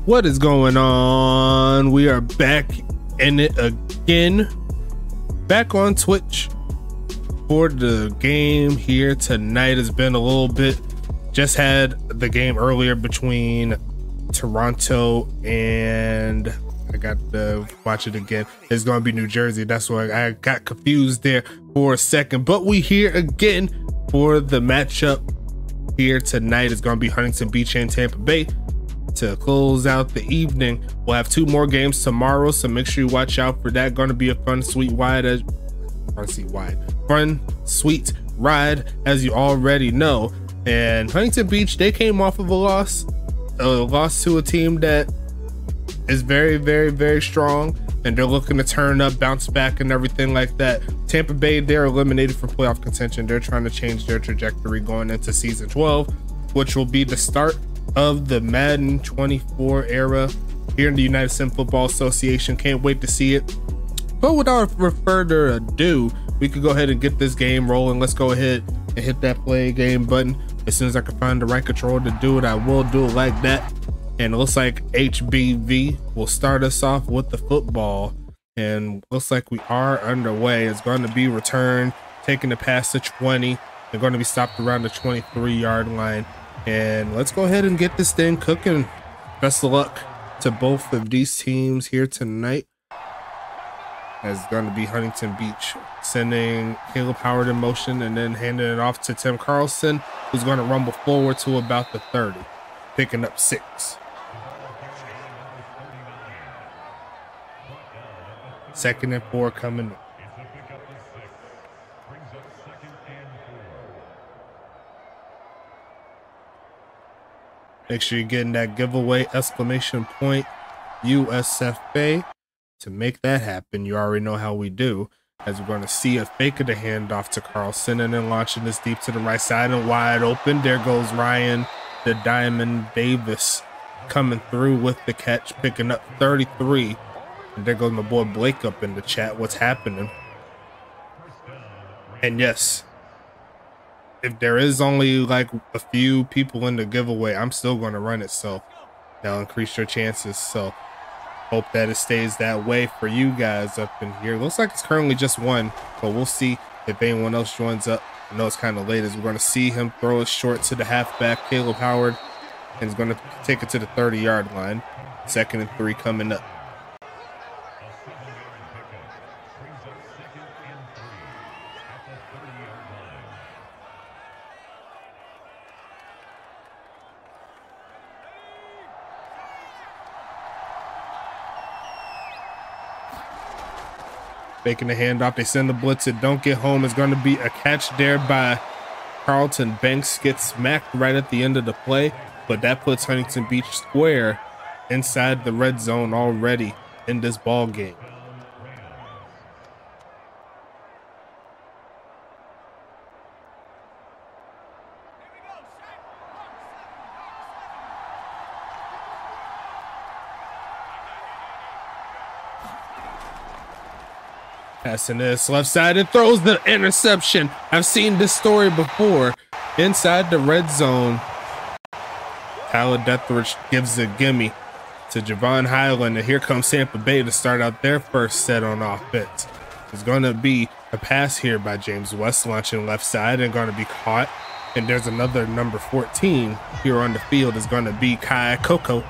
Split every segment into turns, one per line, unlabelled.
What is going on? We are back in it again, back on Twitch for the game here tonight. It's been a little bit, just had the game earlier between Toronto and I got to watch it again. It's going to be New Jersey. That's why I got confused there for a second, but we here again for the matchup here tonight. It's going to be Huntington Beach and Tampa Bay to close out the evening. We'll have two more games tomorrow, so make sure you watch out for that. Going to be a fun, sweet ride, as you already know. And Huntington Beach, they came off of a loss to a team that is very, very, very strong, and they're looking to turn up, bounce back, and everything like that. Tampa Bay, they're eliminated from playoff contention. They're trying to change their trajectory going into season 12, which will be the start of the Madden 24 era here in the United Sim Football Association. Can't wait to see it. But without further ado, we could go ahead and get this game rolling. Let's go ahead and hit that play game button. As soon as I can find the right controller to do it, I will do it like that. And it looks like HBV will start us off with the football, and looks like we are underway. It's going to be returned, taking the pass to 20. They're going to be stopped around the 23-yard line. And let's go ahead and get this thing cooking. Best of luck to both of these teams here tonight. It's going to be Huntington Beach sending Caleb Howard in motion and then handing it off to Tim Carlson, who's going to rumble forward to about the 30, picking up 6. Second and 4 coming up. Make sure you're getting that giveaway exclamation point USFA to make that happen. You already know how we do, as we're going to see a fake of the handoff to Carlson and then launching this deep to the right side and wide open. There goes Ryan the Diamond Davis coming through with the catch, picking up 33. And there goes my boy Blake up in the chat. What's happening? And yes, if there is only like a few people in the giveaway, I'm still going to run it, so that'll increase your chances. So hope that it stays that way for you guys up in here. Looks like it's currently just one, but we'll see if anyone else joins up. I know it's kind of late, as we're going to see him throw it short to the halfback Caleb Howard, and he's going to take it to the 30-yard line. Second and 3 coming up. Making the handoff, they send the blitz, it don't get home. It's going to be a catch there by Carlton Banks, gets smacked right at the end of the play, but that puts Huntington Beach square inside the red zone already in this ball game. Passing this left side, and throws the interception. I've seen this story before. Inside the red zone, Tyler Deathridge gives a gimme to Javon Highland, and here comes Tampa Bay to start out their first set on offense. There's going to be a pass here by James West, launching left side and going to be caught. And there's another number 14 here on the field. Is going to be Kai Coco,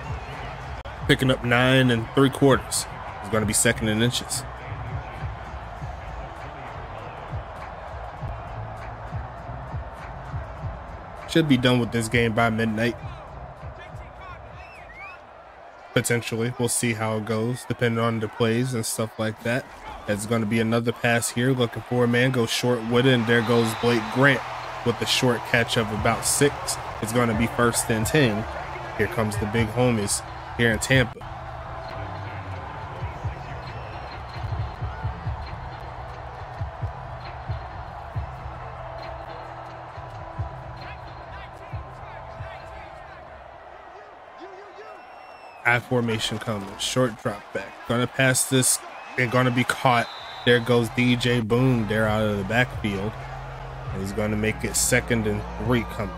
picking up 9 3/4. It's going to be second and inches. Should be done with this game by midnight. Potentially. We'll see how it goes, depending on the plays and stuff like that. There's going to be another pass here. Looking for a man, goes short with it, and there goes Blake Grant with the short catch of about 6. It's going to be first and 10. Here comes the big homies here in Tampa. I formation coming, short drop back, gonna pass this and gonna be caught. There goes DJ Boone there out of the backfield, and he's gonna make it second and 3 coming.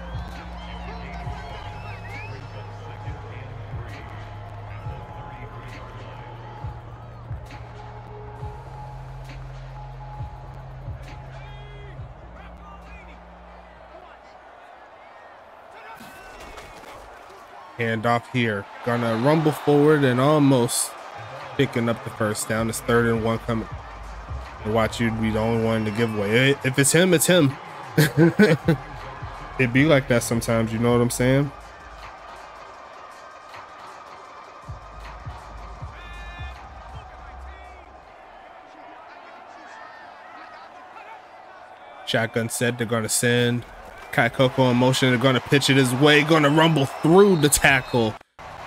Hand off here. Gonna rumble forward and almost picking up the first down. It's 3rd and 1 coming. And watch you be the only one to give away. If it's him, it's him. It be like that sometimes, you know what I'm saying? Shotgun set, they're gonna send Kai Coco in motion. They're gonna pitch it his way, gonna rumble through the tackle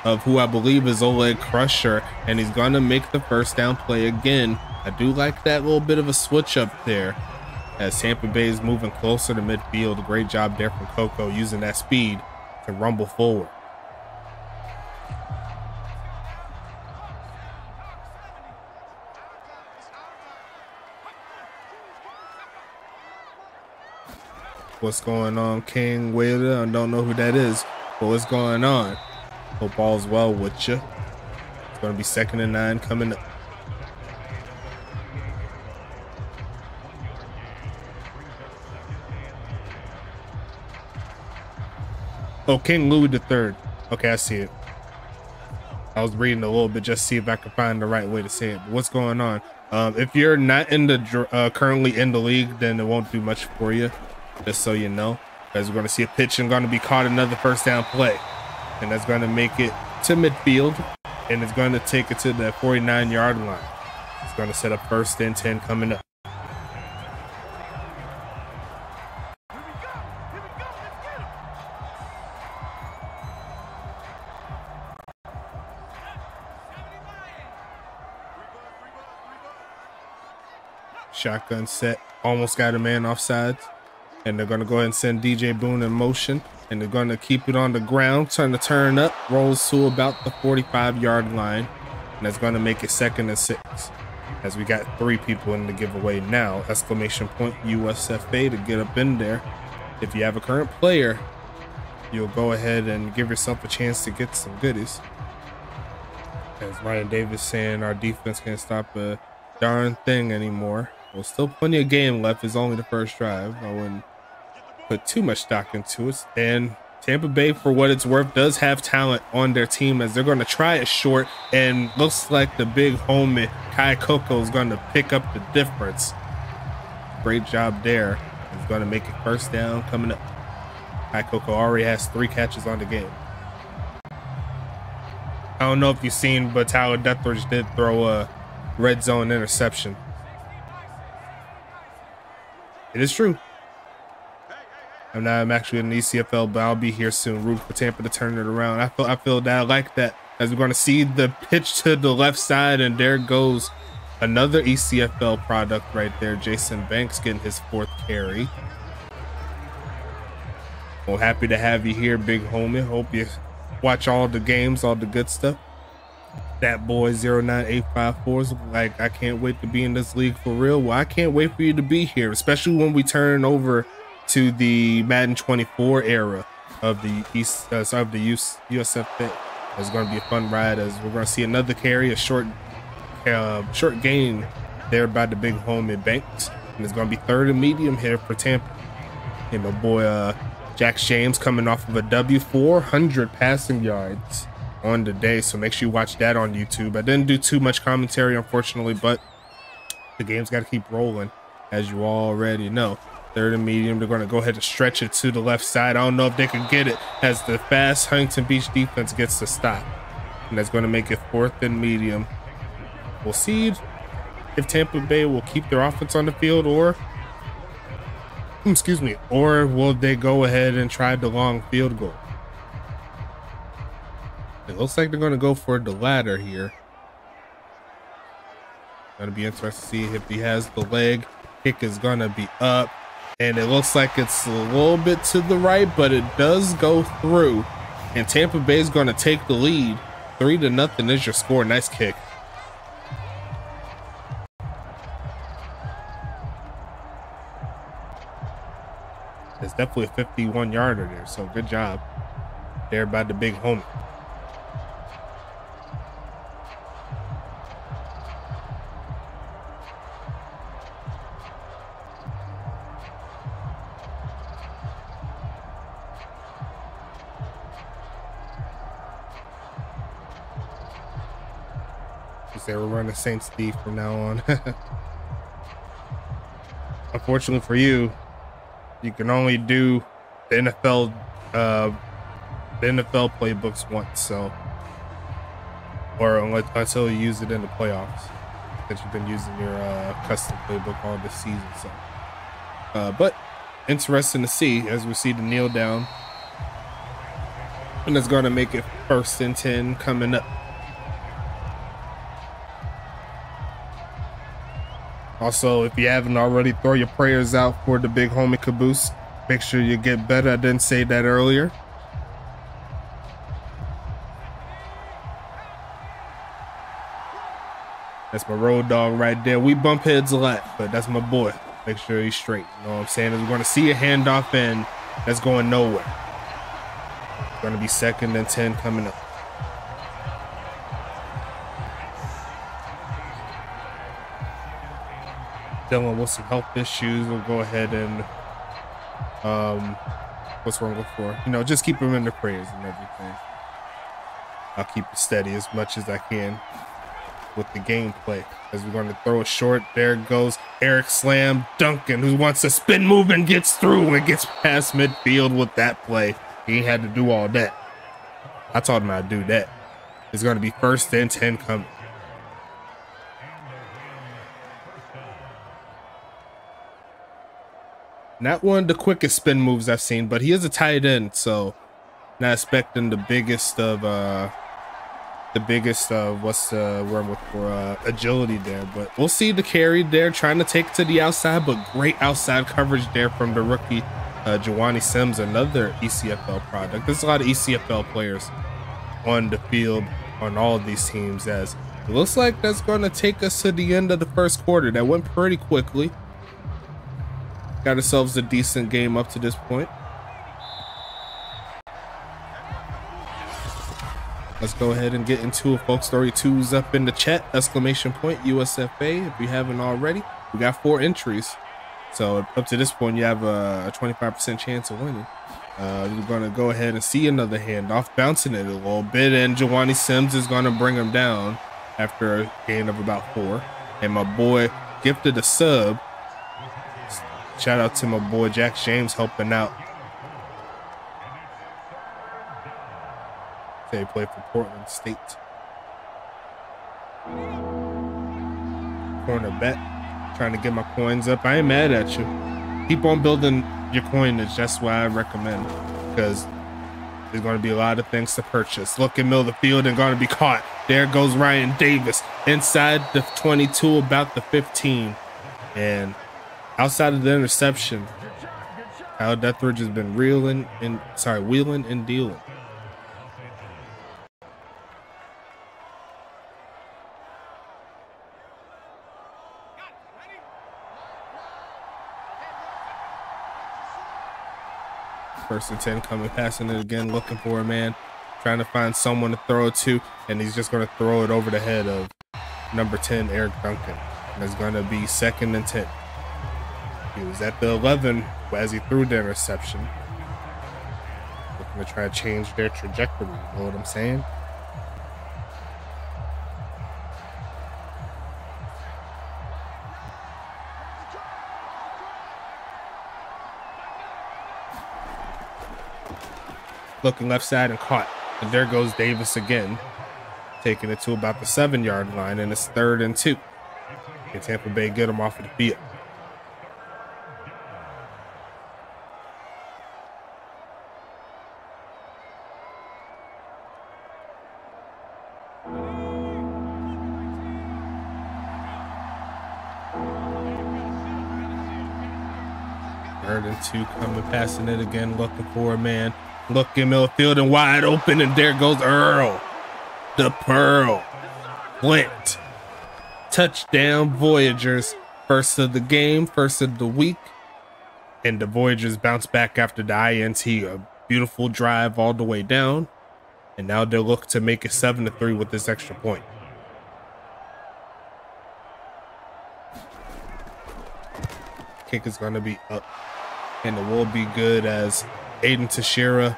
of who I believe is Oleg Crusher, and he's gonna make the first down play again. I do like that little bit of a switch up there as Tampa Bay is moving closer to midfield. Great job there from Coco using that speed to rumble forward. What's going on, King Wader? I don't know who that is, but what's going on? Hope all's well with you. It's going to be 2nd and 9 coming up. Oh, King Louis III. Okay, I see it. I was reading a little bit just to see if I could find the right way to say it. But what's going on? If you're not in the currently in the league, then it won't do much for you. Just so you know, as we're going to see a pitch and going to be caught another first down play, and that's going to make it to midfield, and it's going to take it to the 49-yard line. It's going to set up 1st and 10 coming up. Shotgun set, almost got a man offsides. And they're going to go ahead and send DJ Boone in motion. And they're going to keep it on the ground, trying to turn up, rolls to about the 45-yard line. And that's going to make it 2nd and 6. As we got 3 people in the giveaway now. Exclamation point USFA to get up in there. If you have a current player, you'll go ahead and give yourself a chance to get some goodies. As Ryan Davis saying, our defense can't stop a darn thing anymore. Well, still plenty of game left. It's only the first drive. I wouldn't put too much stock into it. And Tampa Bay, for what it's worth, does have talent on their team as they're going to try it short, and looks like the big homie Kai Coco is going to pick up the difference. Great job there. He's going to make it 1st down coming up. Kai Coco already has 3 catches on the game. I don't know if you've seen, but Tyler Deathridge did throw a red zone interception. It is true. I'm actually in the ECFL, but I'll be here soon. Root for Tampa to turn it around. I feel that I like that, as we're going to see the pitch to the left side, and there goes another ECFL product right there. Jason Banks getting his 4th carry. Well, happy to have you here, big homie. Hope you watch all the games, all the good stuff. That boy 09854 is like, I can't wait to be in this league for real. Well, I can't wait for you to be here, especially when we turn over to the Madden 24 era of the USFA. It's going to be a fun ride, as we're going to see another carry, a short gain there by the big homie Banks, and it's going to be 3rd and medium here for Tampa. And my boy Jack James coming off of a W400 passing yards on the day, so make sure you watch that on YouTube. I didn't do too much commentary, unfortunately, but the game's got to keep rolling, as you already know. 3rd and medium. They're going to go ahead and stretch it to the left side. I don't know if they can get it, as the fast Huntington Beach defense gets to stop, and that's going to make it 4th and medium. We'll see if Tampa Bay will keep their offense on the field, or or will they go ahead and try the long field goal. It looks like they're going to go for the latter here. Going to be interesting to see if he has the leg. Kick is going to be up, and it looks like it's a little bit to the right, but it does go through, and Tampa Bay is going to take the lead. 3-0 is your score. Nice kick. It's definitely a 51-yarder there, so good job there by the big homie. say we're running Saint Steve from now on. Unfortunately for you, you can only do the NFL playbooks once, so, or until you use it in the playoffs, that you've been using your custom playbook all this season. So, but interesting to see as we see the kneel down, and it's going to make it 1st and 10 coming up. Also, if you haven't already, throw your prayers out for the big homie Caboose. Make sure you get better. I didn't say that earlier. That's my road dog right there. We bump heads a lot, but that's my boy. Make sure he's straight. You know what I'm saying? We're going to see a handoff, and that's going nowhere. It's going to be 2nd and 10 coming up. Dealing with some health issues. We'll go ahead and what's wrong before? You know, just keep him in the prayers and everything. I'll keep it steady as much as I can with the gameplay as we're going to throw it short. There goes Eric Slam Duncan, who wants to spin move and gets through and gets past midfield with that play. He ain't had to do all that. I taught him how to do that. It's going to be 1st and 10 coming. Not one of the quickest spin moves I've seen, but he is a tight end, so not expecting the biggest of what's the word I'm looking for, agility there. But we'll see the carry there, trying to take it to the outside, but great outside coverage there from the rookie Jawani Sims, another ECFL product. There's a lot of ECFL players on the field on all of these teams, as it looks like that's going to take us to the end of the 1st quarter. That went pretty quickly. Got ourselves a decent game up to this point. Let's go ahead and get into it, folks. 32's up in the chat, exclamation point USFA if you haven't already. We got 4 entries, so up to this point you have a 25% chance of winning. We're going to go ahead and see another handoff, bouncing it a little bit, and Jawani Sims is going to bring him down after a gain of about 4. And my boy gifted a sub. Shout out to my boy Jack James helping out. He played for Portland State. Cornerback, trying to get my coins up. I ain't mad at you. Keep on building your coinage. That's what I recommend, because there's going to be a lot of things to purchase. Look in middle of the field and going to be caught. There goes Ryan Davis inside the 22, about the 15, and outside of the interception, Kyle Deathridge has been wheeling and dealing. First and 10 coming, passing it again, looking for a man, trying to find someone to throw it to, and he's just going to throw it over the head of number 10, Eric Duncan. And it's going to be 2nd and 10. He was at the 11 as he threw the interception. Looking to try to change their trajectory, you know what I'm saying? Looking left side and caught. And there goes Davis again, taking it to about the 7-yard line, and it's 3rd and 2. Can Tampa Bay get him off of the field? Third and 2 coming, passing it again, looking for a man. Looking middle field and wide open, and there goes Earl, the Pearl. Flint. Touchdown, Voyagers. First of the game, first of the week. And the Voyagers bounce back after the INT. A beautiful drive all the way down. And now they'll look to make it 7-3 with this extra point. Kick is going to be up. And it will be good as Aiden Teixeira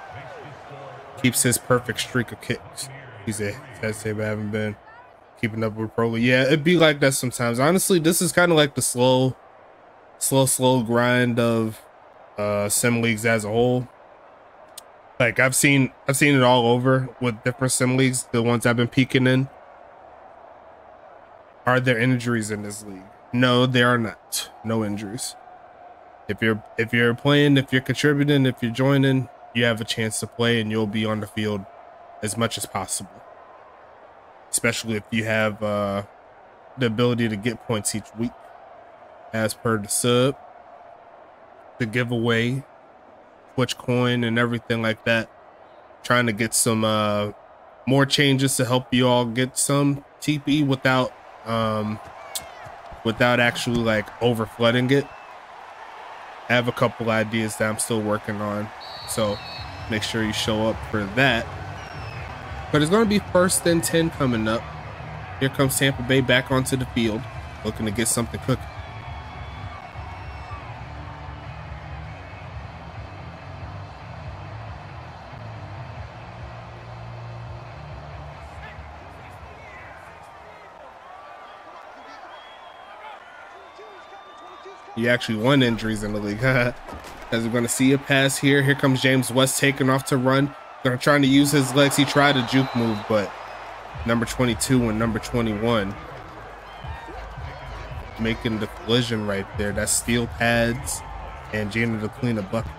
keeps his perfect streak of kicks. He's a test tape. I haven't been keeping up with pro league. Yeah, it'd be like that sometimes. Honestly, this is kind of like the slow grind of sim leagues as a whole. Like I've seen it all over with different sim leagues, the ones I've been peeking in. Are there injuries in this league? No, there are not. No injuries. If you're playing, if you're contributing, if you're joining, you have a chance to play and you'll be on the field as much as possible. Especially if you have the ability to get points each week as per the sub, the giveaway, Twitch coin and everything like that. Trying to get some more changes to help you all get some TP without actually like over flooding it. I have a couple ideas that I'm still working on, so make sure you show up for that. But it's going to be 1st and 10 coming up. Here comes Tampa Bay back onto the field, looking to get something cooking. You actually won injuries in the league. As we're going to see a pass here. Here comes James West taking off to run. Going to try to use his legs. He tried a juke move, but number 22 and number 21 making the collision right there. That's steel pads and Gina to clean a bucket.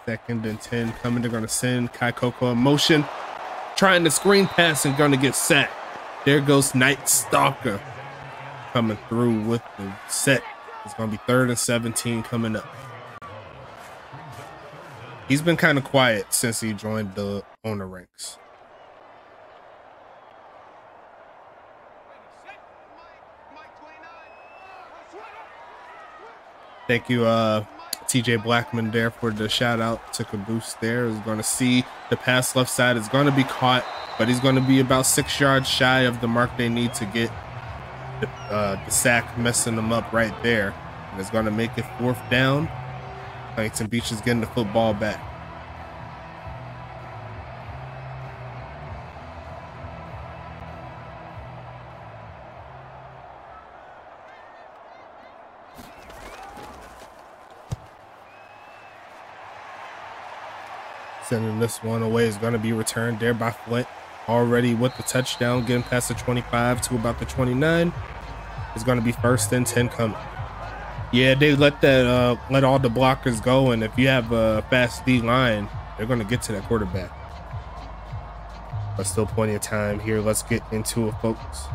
Second and 10 coming. They're going to send Kai Coco in motion, trying to screen pass and going to get sacked. There goes Night Stalker coming through with the set. It's going to be 3rd and 17 coming up. He's been kind of quiet since he joined the owner ranks. Thank you, TJ Blackman there for the shout out to Caboose there. Is going to see the pass left side. Is going to be caught, but he's going to be about 6 yards shy of the mark they need to get the sack, messing them up right there. And it's going to make it 4th down. Huntington Beach is getting the football back. Sending this one away. Is going to be returned there by Flint, already with the touchdown, getting past the 25 to about the 29. It's going to be 1st and 10 coming. Yeah, they let that let all the blockers go, and if you have a fast D line, they're going to get to that quarterback. But still plenty of time here. Let's get into it, folks.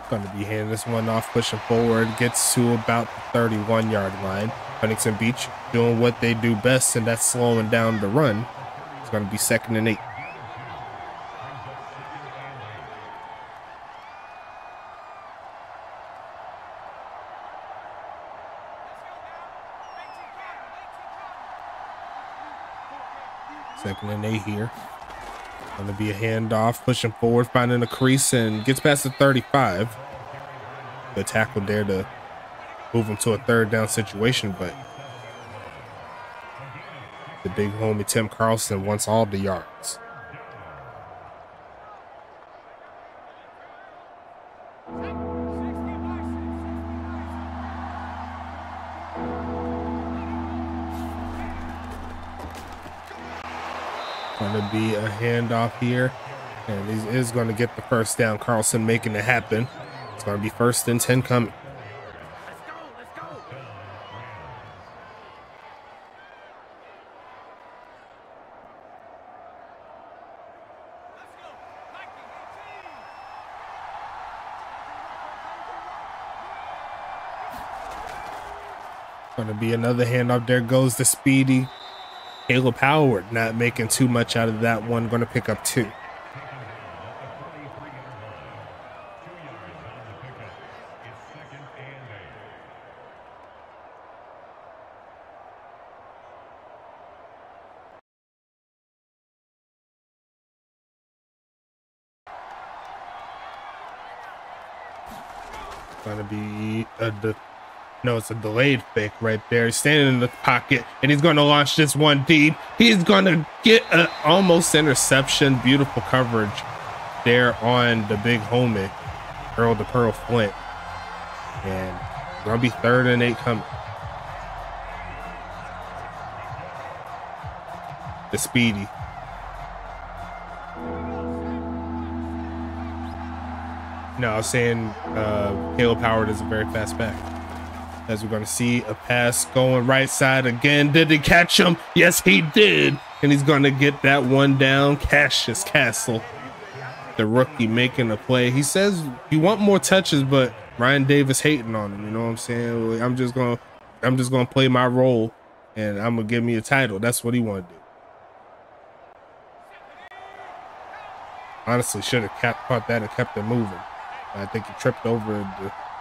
Going to be handing this one off, pushing forward, gets to about the 31-yard line. Huntington Beach doing what they do best, and that's slowing down the run. It's going to be 2nd and 8. Second and 8 here. Going to be a handoff, pushing forward, finding a crease, and gets past the 35. The tackle there to move him to a 3rd down situation, but the big homie Tim Carlson wants all the yards. Going to be a handoff here, and he is going to get the 1st down. Carlson making it happen. It's going to be 1st and 10 coming. Going to be another handoff. There goes the speedy Caleb Howard, not making too much out of that one. Going to pick up 2. Gonna be no, it's a delayed fake right there. He's standing in the pocket, and he's going to launch this one deep. He's going to get an almost interception. Beautiful coverage there on the big homie, Earl the Pearl Flint. And going to be 3rd and 8 coming. The speedy. No, I was saying Caleb Howard is a very fast back. As we're going to see a pass going right side again. Did he catch him? Yes, he did. And he's going to get that one down. Cassius Castle, the rookie, making a play. He says you want more touches, but Ryan Davis hating on him. You know what I'm saying? I'm just going to play my role, and I'm going to give me a title. That's what he wanted to do. Honestly, should have caught that and kept it moving. I think he tripped over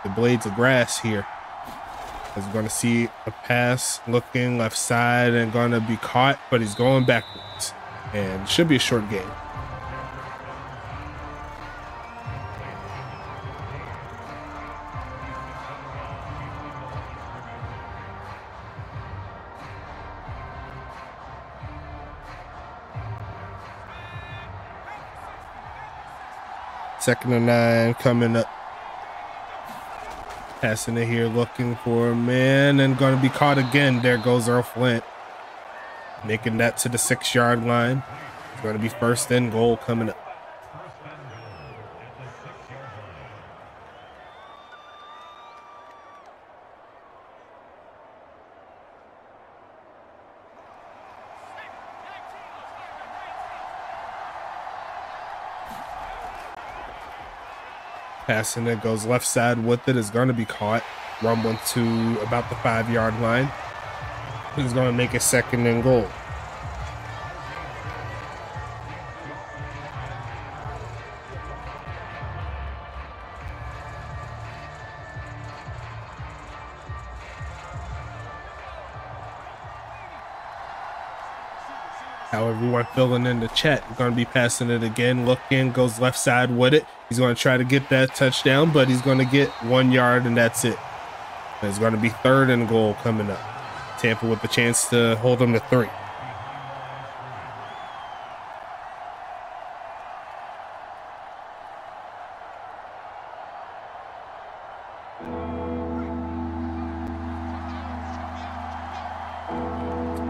the blades of grass here. As we're going to see a pass looking left side and going to be caught, but he's going backwards. And should be a short game. Second and 9 coming up. Passing it here, looking for a man, and going to be caught again. There goes Earl Flint, making that to the 6-yard line. It's going to be 1st and goal coming up. Passing it, goes left side with it, is going to be caught. Rumbling to about the 5-yard line. He's going to make it 2nd and goal. How everyone feeling in the chat. We're going to be passing it again. Looking, goes left side with it. He's going to try to get that touchdown, but he's going to get 1 yard, and that's it. It's going to be 3rd and goal coming up. Tampa with the chance to hold them to 3.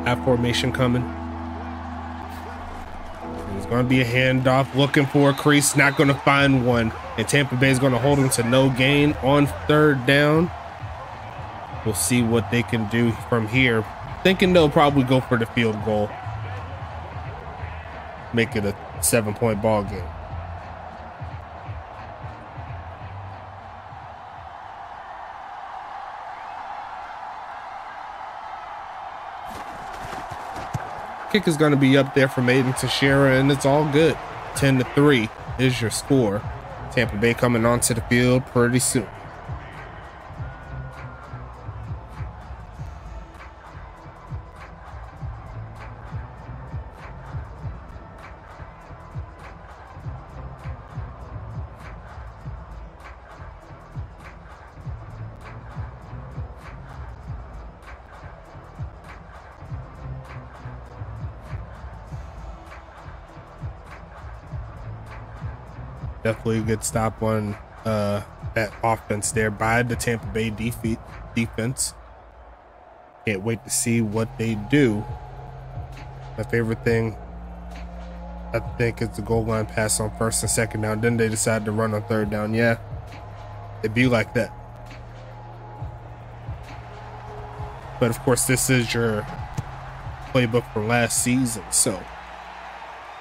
Half formation coming. It's going to be a handoff, looking for a crease, not going to find one. And Tampa Bay is going to hold him to no gain on 3rd down. We'll see what they can do from here. Thinking they'll probably go for the field goal. Make it a 7-point ball game. Kick is going to be up there from Aiden Teixeira, and it's all good. 10-3 is your score. Tampa Bay coming onto the field pretty soon. Definitely a good stop on that offense there by the Tampa Bay defense. Can't wait to see what they do. My favorite thing, I think, is the goal line pass on 1st and 2nd down. Then they decide to run on 3rd down. Yeah, it'd be like that. But of course, this is your playbook from last season, so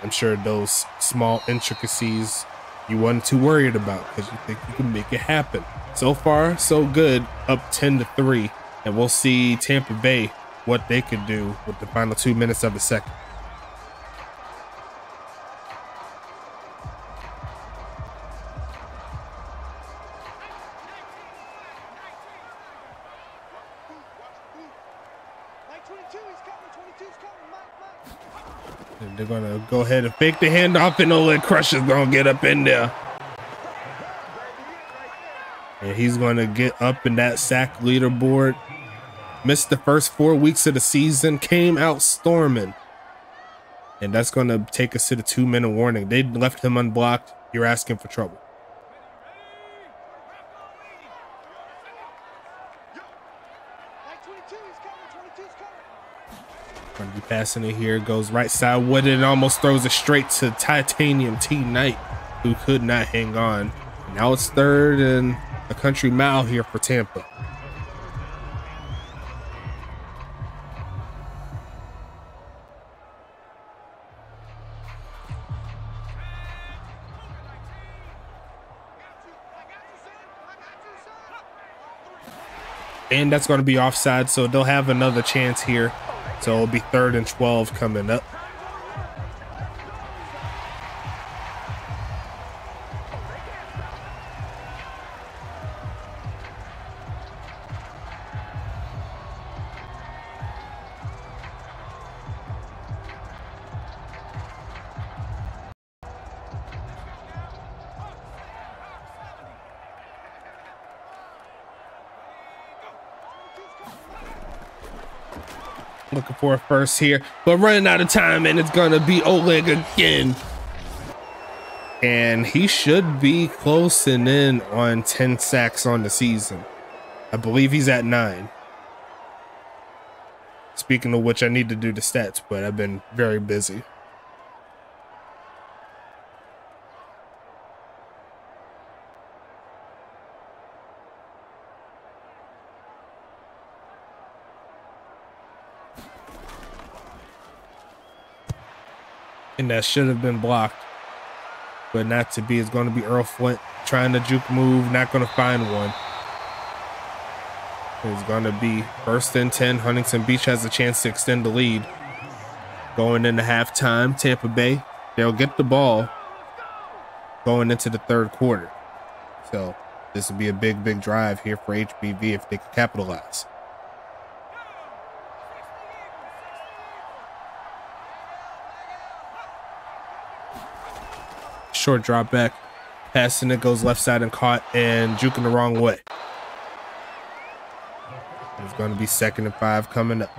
I'm sure those small intricacies you wasn't too worried about because you think you can make it happen. So far, so good, up 10-3, and we'll see Tampa Bay what they could do with the final 2 minutes of the second. And they're gonna go ahead and fake the handoff, and Olin Crusher's gonna get up in there. And he's going to get up in that sack leaderboard. Missed the first 4 weeks of the season, came out storming. And that's going to take us to the 2-minute warning. They left him unblocked. You're asking for trouble. Going to be passing it here. Goes right side with it and almost throws it straight to Titanium T Knight, who could not hang on. Now it's 3rd and a country mile here for Tampa. And that's going to be offside, so they'll have another chance here. So it'll be 3rd and 12 coming up. Looking for a first here, but running out of time, and it's gonna be Oleg again. And he should be closing in on 10 sacks on the season. I believe he's at 9. Speaking of which, I need to do the stats, but I've been very busy. And that should have been blocked, but not to be. It's going to be Earl Flint trying to juke move, not going to find one. It's going to be 1st and 10. Huntington Beach has a chance to extend the lead. Going into halftime, Tampa Bay, they'll get the ball going into the 3rd quarter. So this will be a big drive here for HBV if they can capitalize. Short drop back, passing it, goes left side and caught and juking the wrong way. It's going to be 2nd and 5 coming up.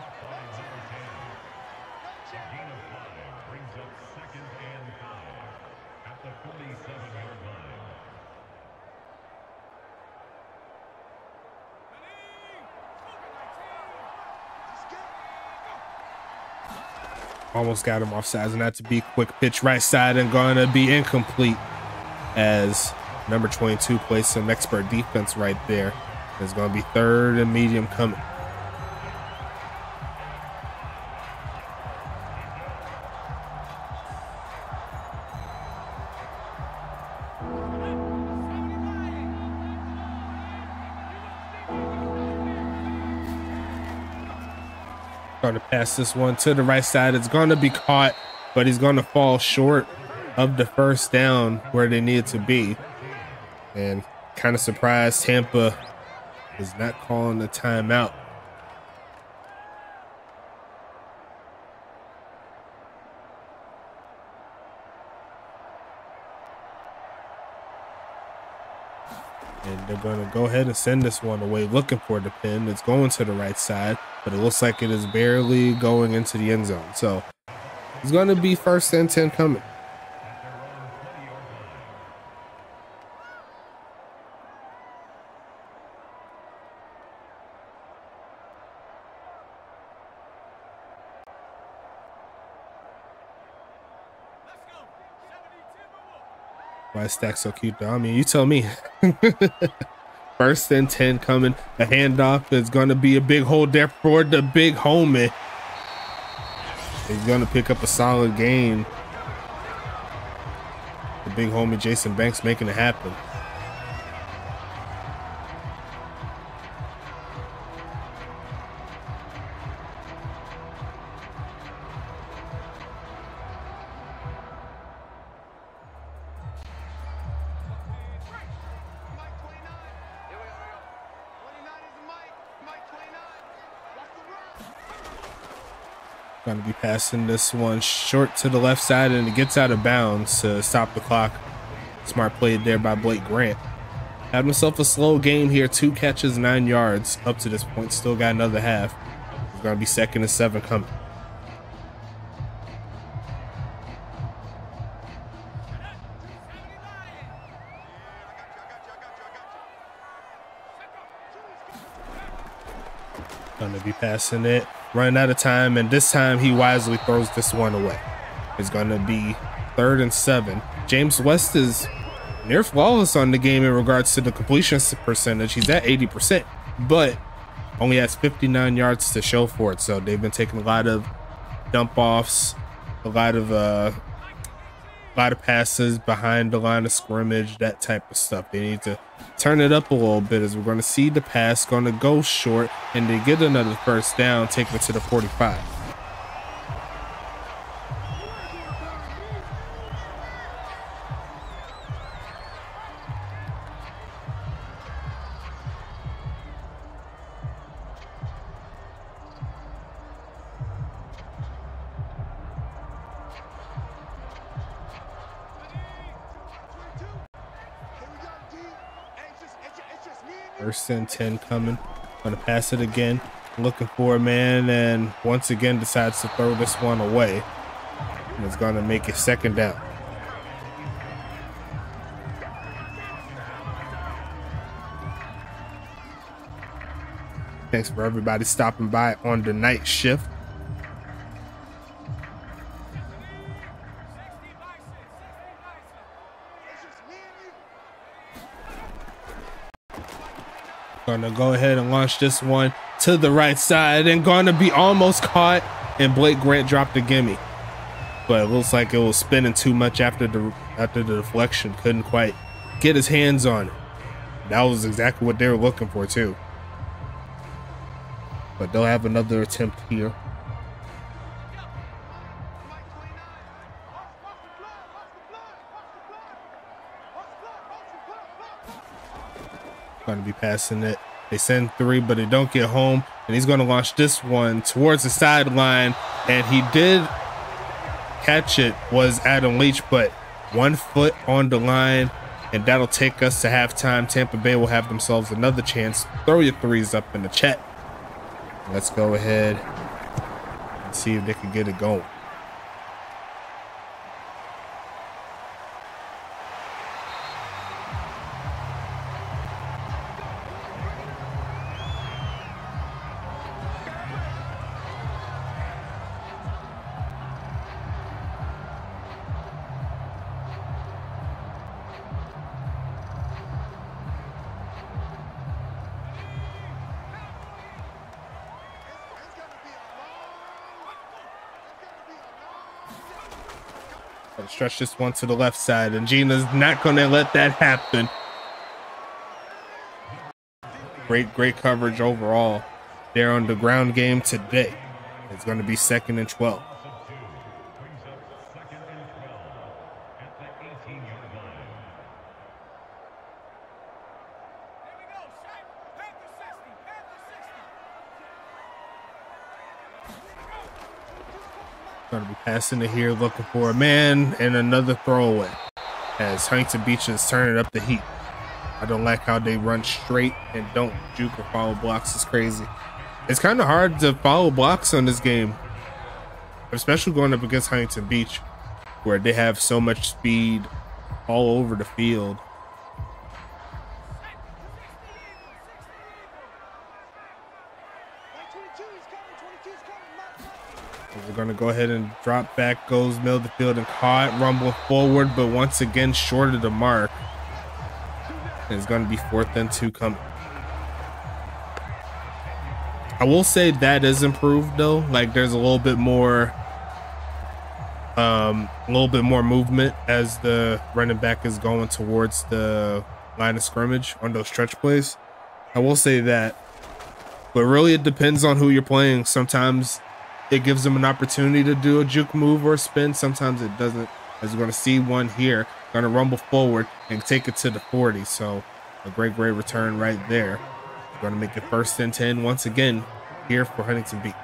Almost got him offsides, and that to be quick pitch right side and going to be incomplete as number 22 plays some expert defense right there. It's going to be 3rd and medium coming. Going to pass this one to the right side. It's going to be caught, but he's going to fall short of the first down where they need to be. And kind of surprised Tampa is not calling the timeout. And they're going to go ahead and send this one away, looking for the pin. It's going to the right side, but it looks like it is barely going into the end zone. So it's going to be 1st and 10 coming. Why is Stack so cute though? I mean, you tell me. 1st and 10 coming. The handoff is going to be a big hold there for the big homie. He's going to pick up a solid gain. The big homie Jason Banks making it happen. Going to be passing this one short to the left side, and it gets out of bounds to stop the clock. Smart play there by Blake Grant. Had himself a slow game here. 2 catches, 9 yards up to this point. Still got another half. It's going to be 2nd and 7 coming. Going to be passing it, running out of time, and this time he wisely throws this one away. It's going to be 3rd and 7. James West is near flawless on the game in regards to the completion percentage. He's at 80%, but only has 59 yards to show for it. So they've been taking a lot of dump offs, a lot of passes behind the line of scrimmage, that type of stuff. They need to turn it up a little bit, as we're going to see the pass going to go short, and they get another first down, taking it to the 45. First and 10 coming. Gonna pass it again. Looking for a man, and once again decides to throw this one away. And it's gonna make it 2nd down. Thanks for everybody stopping by on the night shift. Gonna go ahead and launch this one to the right side, and gonna be almost caught, and Blake Grant dropped a gimme, but it looks like it was spinning too much after the deflection. Couldn't quite get his hands on it. That was exactly what they were looking for too. But they'll have another attempt here. Going to be passing it. They send 3, but they don't get home, and he's going to launch this one towards the sideline, and he did catch it, was Adam Leach, but 1 foot on the line, and that'll take us to halftime. Tampa Bay will have themselves another chance. Throw your 3s up in the chat. Let's go ahead and see if they can get it going. Stretch this one to the left side, and Gina's not going to let that happen. Great coverage overall there on the ground game today. It's going to be 2nd and 12. Going to be passing it here, looking for a man, and another throwaway as Huntington Beach is turning up the heat. I don't like how they run straight and don't juke or follow blocks. It's crazy. It's kind of hard to follow blocks on this game, especially going up against Huntington Beach, where they have so much speed all over the field. We're going to go ahead and drop back, goes middle of the field and caught, rumbling forward, but once again short of the mark. And it's going to be 4th and 2 coming. I will say that is improved though. Like there's a little bit more movement as the running back is going towards the line of scrimmage on those stretch plays. I will say that, but really it depends on who you're playing. Sometimes it gives them an opportunity to do a juke move or a spin. Sometimes it doesn't, as we're going to see one here. Going to rumble forward and take it to the 40. So a great return right there. Going to make it 1st and 10 once again here for Huntington Beach.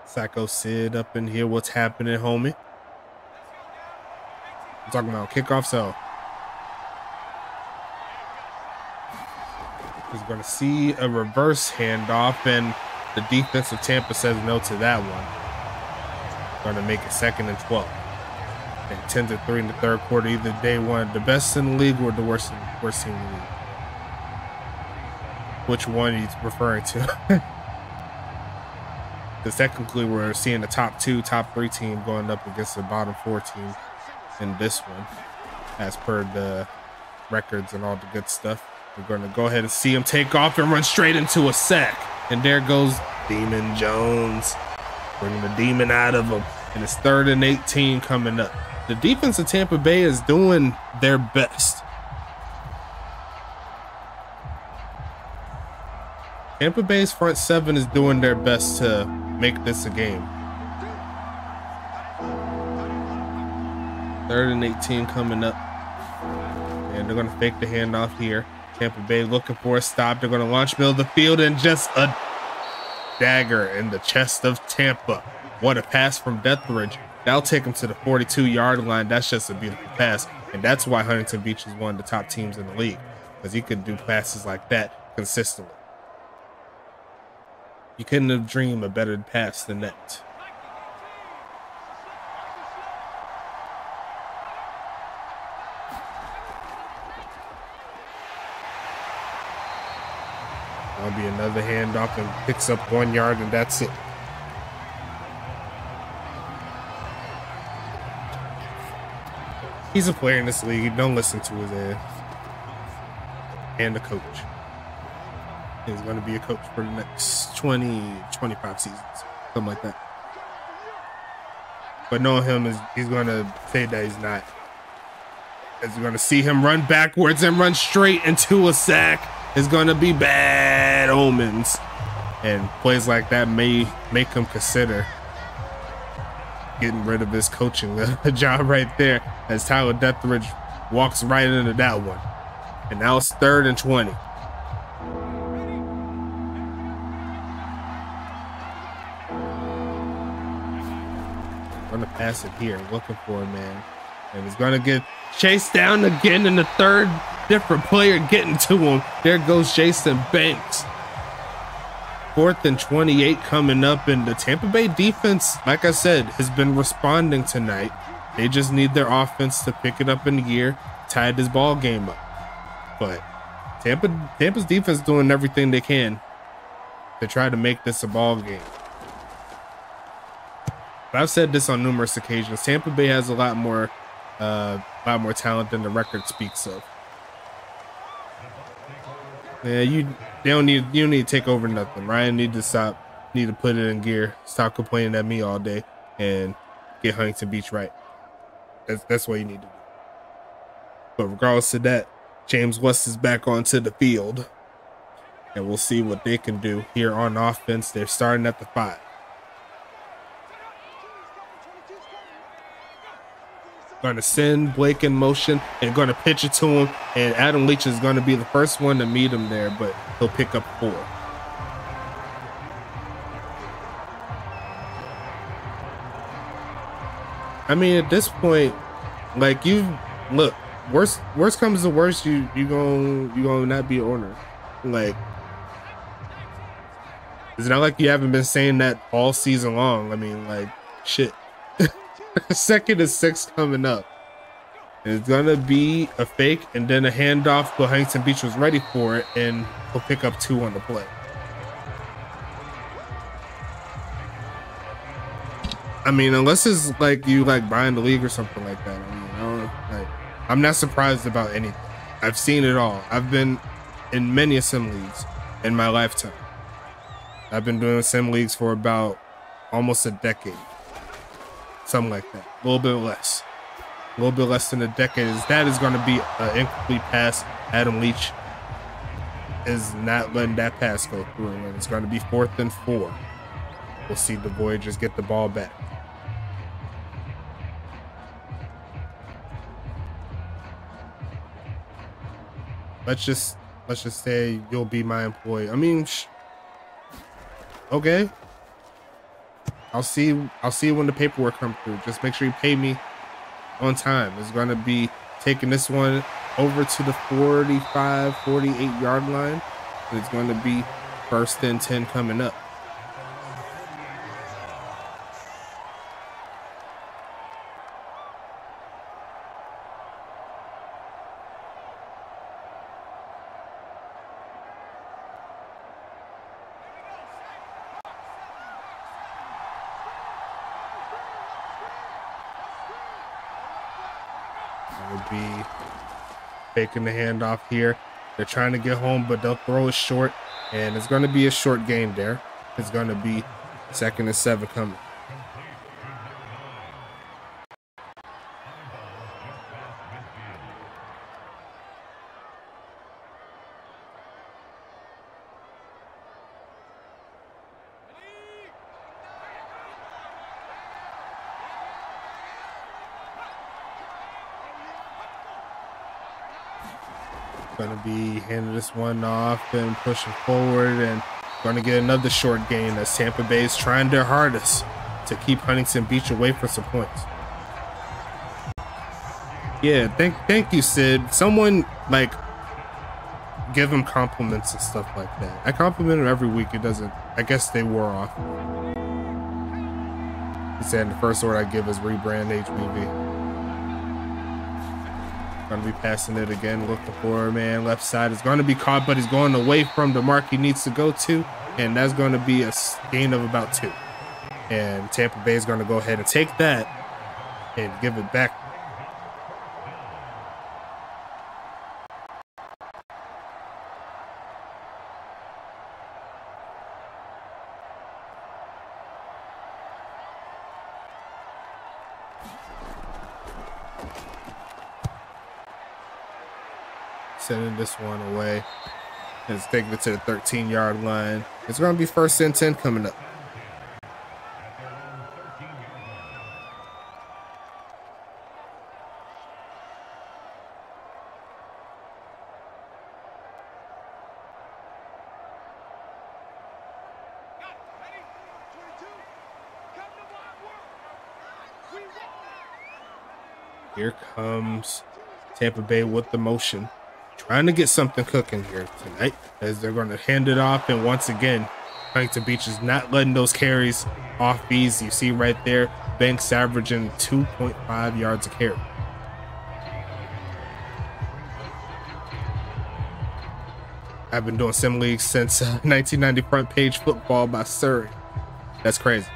Psycho Sid up in here. What's happening, homie? I'm talking about kickoff, so he's going to see a reverse handoff, and the defense of Tampa says no to that one. Going to make it 2nd and 12. And 10-3 in the third quarter. Either they one the best in the league or the worst team in the league. Which one he's referring to? Because technically we're seeing the top 2, top 3 team going up against the bottom 4 team in this one, as per the records and all the good stuff. We're going to go ahead and see him take off and run straight into a sack. And there goes Demon Jones, bringing the demon out of him. And it's 3rd and 18 coming up. The defense of Tampa Bay is doing their best. Tampa Bay's front 7 is doing their best to make this a game. 3rd and 18 coming up. And they're going to fake the handoff here. Tampa Bay looking for a stop. They're going to launch middle of the field, and just a dagger in the chest of Tampa. What a pass from Deathridge. That'll take him to the 42-yard line. That's just a beautiful pass. And that's why Huntington Beach is one of the top teams in the league, because he could do passes like that consistently. You couldn't have dreamed a better pass than that. That'll be another handoff, and picks up 1 yard, and that's it. He's a player in this league. Don't listen to his ass. And a coach. He's going to be a coach for the next 20-25 seasons, something like that. But knowing him, he's going to say that he's not. As you're going to see him run backwards and run straight into a sack, is going to be bad omens. And plays like that may make him consider getting rid of his coaching job right there, as Tyler Deathridge walks right into that one. And now it's 3rd and 20. Gonna pass it here, looking for a man, and he's gonna get chased down again, and the 3rd different player getting to him. There goes Jason Banks. 4th and 28 coming up, and the Tampa Bay defense, like I said, has been responding tonight. They just need their offense to pick it up in gear, tie this ball game up. But Tampa's defense doing everything they can to try to make this a ball game. But I've said this on numerous occasions. Tampa Bay has a lot more talent than the record speaks of. Yeah, you don't need to take over nothing. Ryan need to put it in gear. Stop complaining at me all day and get Huntington Beach right. That's what you need to do. But regardless of that, James West is back onto the field, and we'll see what they can do here on offense. They're starting at the 5. Going to send Blake in motion and going to pitch it to him, and Adam Leach is going to be the first one to meet him there, but he'll pick up 4. I mean, at this point, like, look, worst comes to worst, you gonna not be an owner. Like, it's not like you haven't been saying that all season long. I mean, like, shit. 2nd and 6 coming up. It's gonna be a fake and then a handoff, but Huntington Beach was ready for it, and he'll pick up 2 on the play. I mean, unless it's like you like buying the league or something like that. I mean, I'm not surprised about anything. I've seen it all. I've been in many sim leagues in my lifetime. I've been doing sim leagues for about almost a decade. Something like that. A little bit less. A little bit less than a decade. That is going to be an incomplete pass. Adam Leach is not letting that pass go through, and it's going to be 4th and 4. We'll see the Voyagers get the ball back. Let's just say you'll be my employee. I mean, okay. I'll see when the paperwork comes through. Just make sure you pay me on time. It's going to be taking this one over to the 45, 48 yard line. It's going to be 1st and 10 coming up. Be faking the handoff here. They're trying to get home, but they'll throw it short, and it's going to be a short gain there. It's going to be 2nd and 7 coming. Going to be handing this one off and pushing forward, and going to get another short gain as Tampa Bay is trying their hardest to keep Huntington Beach away for some points. Yeah, thank you, Sid. Someone like give him compliments and stuff like that. I compliment him every week. It doesn't. I guess they wore off. He said the first word I give is rebrand HBV. Going to be passing it again, looking for a man left side. It's going to be caught, but he's going away from the mark he needs to go to, and that's going to be a gain of about 2. And Tampa Bay is going to go ahead and take that and give it back. Sending this one away. It's taking it to the 13-yard line. It's going to be 1st and 10 coming up. Here comes Tampa Bay with the motion. Trying to get something cooking here tonight as they're going to hand it off. And once again, Huntington Beach is not letting those carries off easy. You see right there, Banks averaging 2.5 yards a carry. I've been doing sim leagues since 1990 front page football by Surrey. That's crazy.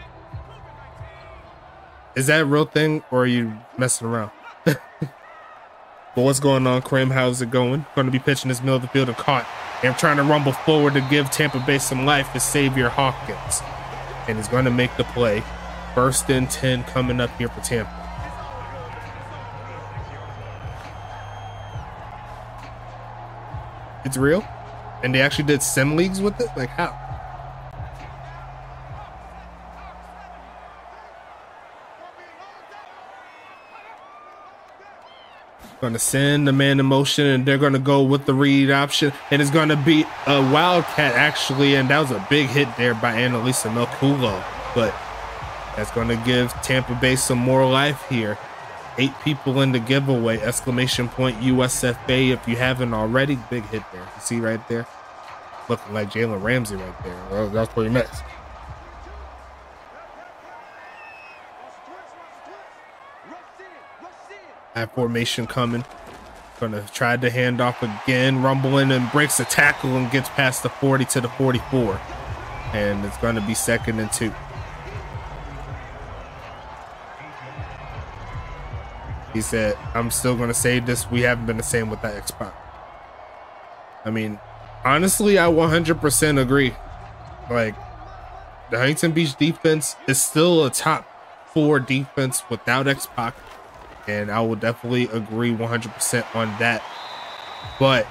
Is that a real thing or are you messing around? But what's going on, Kareem? How's it going? Going to be pitching this middle of the field and caught. And trying to rumble forward to give Tampa Bay some life is Xavier Hawkins. And he's going to make the play. 1st and 10 coming up here for Tampa. It's real? And they actually did sim leagues with it? Like how? Going to send the man in motion, and they're going to go with the read option, and it's going to be a wildcat actually, and that was a big hit there by Annalisa Melculo, but that's going to give Tampa Bay some more life here. 8 people in the giveaway, exclamation point USFA if you haven't already. Big hit there. You see right there? Looking like Jalen Ramsey right there. Well, that's pretty nice. High formation coming. Gonna try to hand off again, rumbling and breaks a tackle and gets past the 40 to the 44. And it's gonna be 2nd and 2. He said, I'm still gonna say this, we haven't been the same with that X-Pac. I mean, honestly, I 100% agree. Like, the Huntington Beach defense is still a top 4 defense without X-Pac. And I will definitely agree 100% on that. But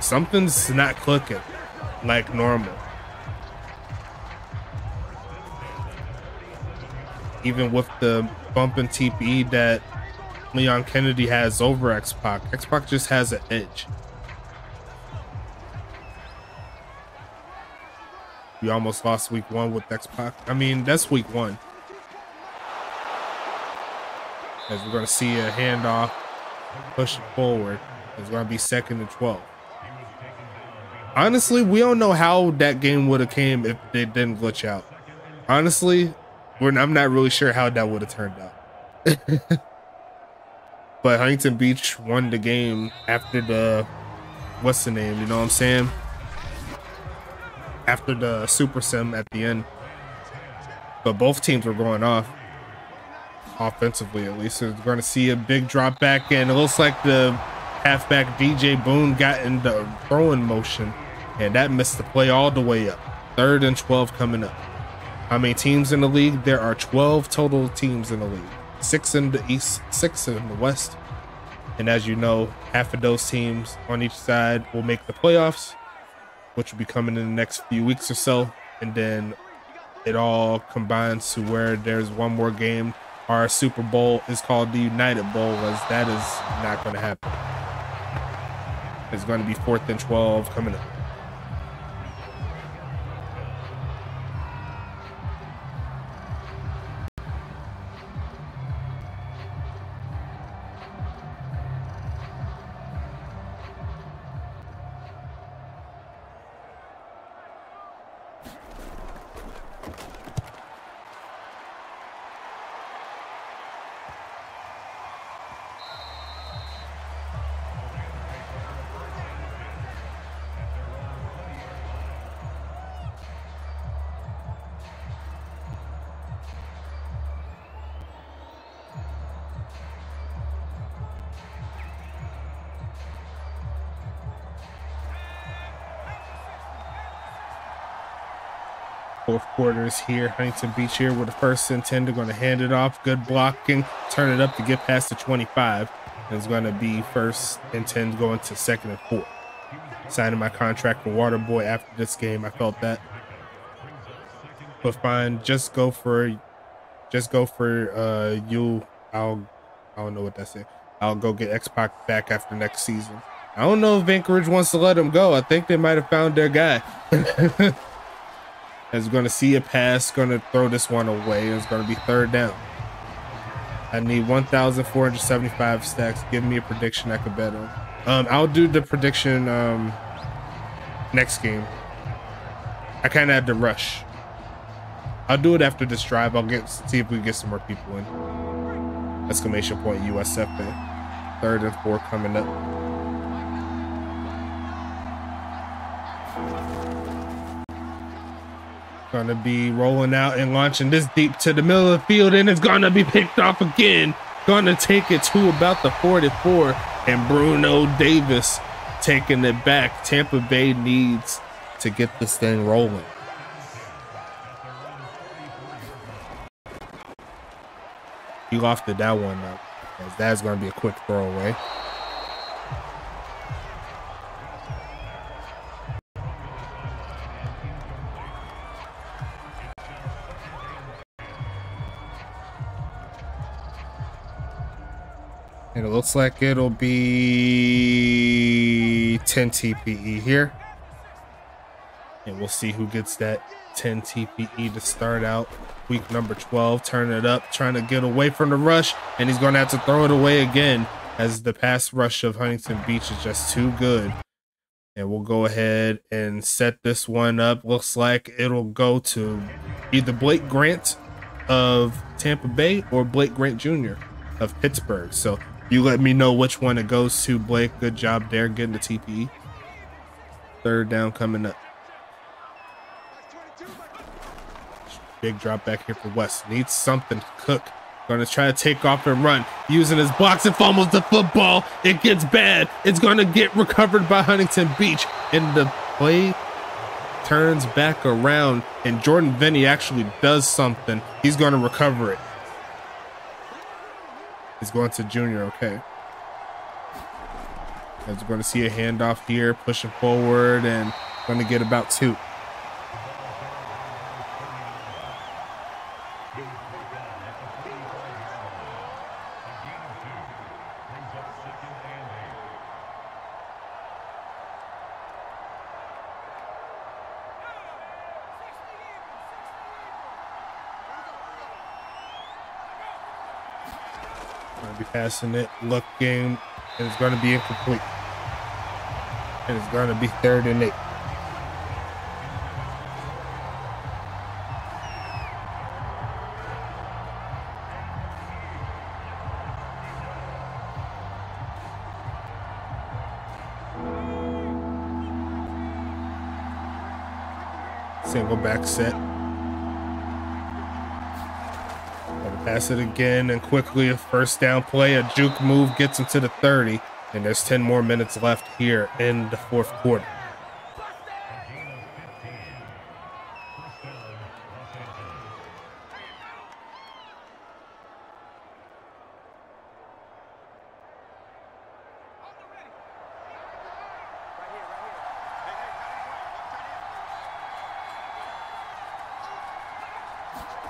something's not clicking like normal. Even with the bump in TPE that Leon Kennedy has over X-Pac, X-Pac just has an edge. We almost lost week 1 with X-Pac. I mean, that's week 1. As we're going to see a handoff pushing forward. It's going to be 2nd and 12. Honestly, we don't know how that game would have came if they didn't glitch out. Honestly, I'm not really sure how that would have turned out. But Huntington Beach won the game after the, what's the name, you know what I'm saying? After the super sim at the end. But both teams were going off. Offensively, at least. So we're going to see a big drop back, and it looks like the halfback DJ Boone got in the throwing motion, and that missed the play all the way up. 3rd and 12 coming up. How many teams in the league? There are 12 total teams in the league. 6 in the East, 6 in the West. And as you know, half of those teams on each side will make the playoffs, which will be coming in the next few weeks or so. And then it all combines to where there's one more game. Our Super Bowl is called the United Bowl, as that is not going to happen. It's going to be 4th and 12 coming up. Fourth quarter is here. Huntington Beach here with the 1st and 10. They're going to hand it off. Good blocking. Turn it up to get past the 25. And it's going to be 1st and 10 going to 2nd and 4. Signing my contract for Waterboy after this game. I felt that. But fine. Just go for you. I don't know what that's it. I'll go get X-Pac back after next season. I don't know if Anchorage wants to let him go. I think they might have found their guy. As we're going to see a pass, going to throw this one away. It's going to be 3rd down. I need 1,475 stacks. Give me a prediction I could bet on. I'll do the prediction next game. I kind of had to rush. I'll do it after this drive. I'll see if we can get some more people in. Exclamation point USFA. 3rd and 4 coming up. Gonna be rolling out and launching this deep to the middle of the field, and it's gonna be picked off again. Gonna take it to about the 44, and Bruno Davis taking it back. Tampa Bay needs to get this thing rolling. He lofted that one up, as that's gonna be a quick throwaway. And it looks like it'll be 10 TPE here. And we'll see who gets that 10 TPE to start out week number 12. Turn it up, trying to get away from the rush. And he's going to have to throw it away again, as the pass rush of Huntington Beach is just too good. And we'll go ahead and set this one up. Looks like it'll go to either Blake Grant of Tampa Bay or Blake Grant Jr. of Pittsburgh. So you let me know which one it goes to, Blake. Good job there getting the TPE. 3rd down coming up. Big drop back here for West. Needs something to cook. Going to try to take off and run. Using his blocks and fumbles the football. It gets bad. It's going to get recovered by Huntington Beach. And the play turns back around. And Jordan Vinny actually does something. He's going to recover it. He's going to Junior, okay. As we're going to see a handoff here, pushing forward, and going to get about 2. Gonna be passing it, looking, and it's gonna be incomplete. And it's gonna be 3rd and 8. Single back set. Gonna pass it again, and quickly a first down play. A juke move gets him to the 30, and there's 10 more minutes left here in the 4th quarter.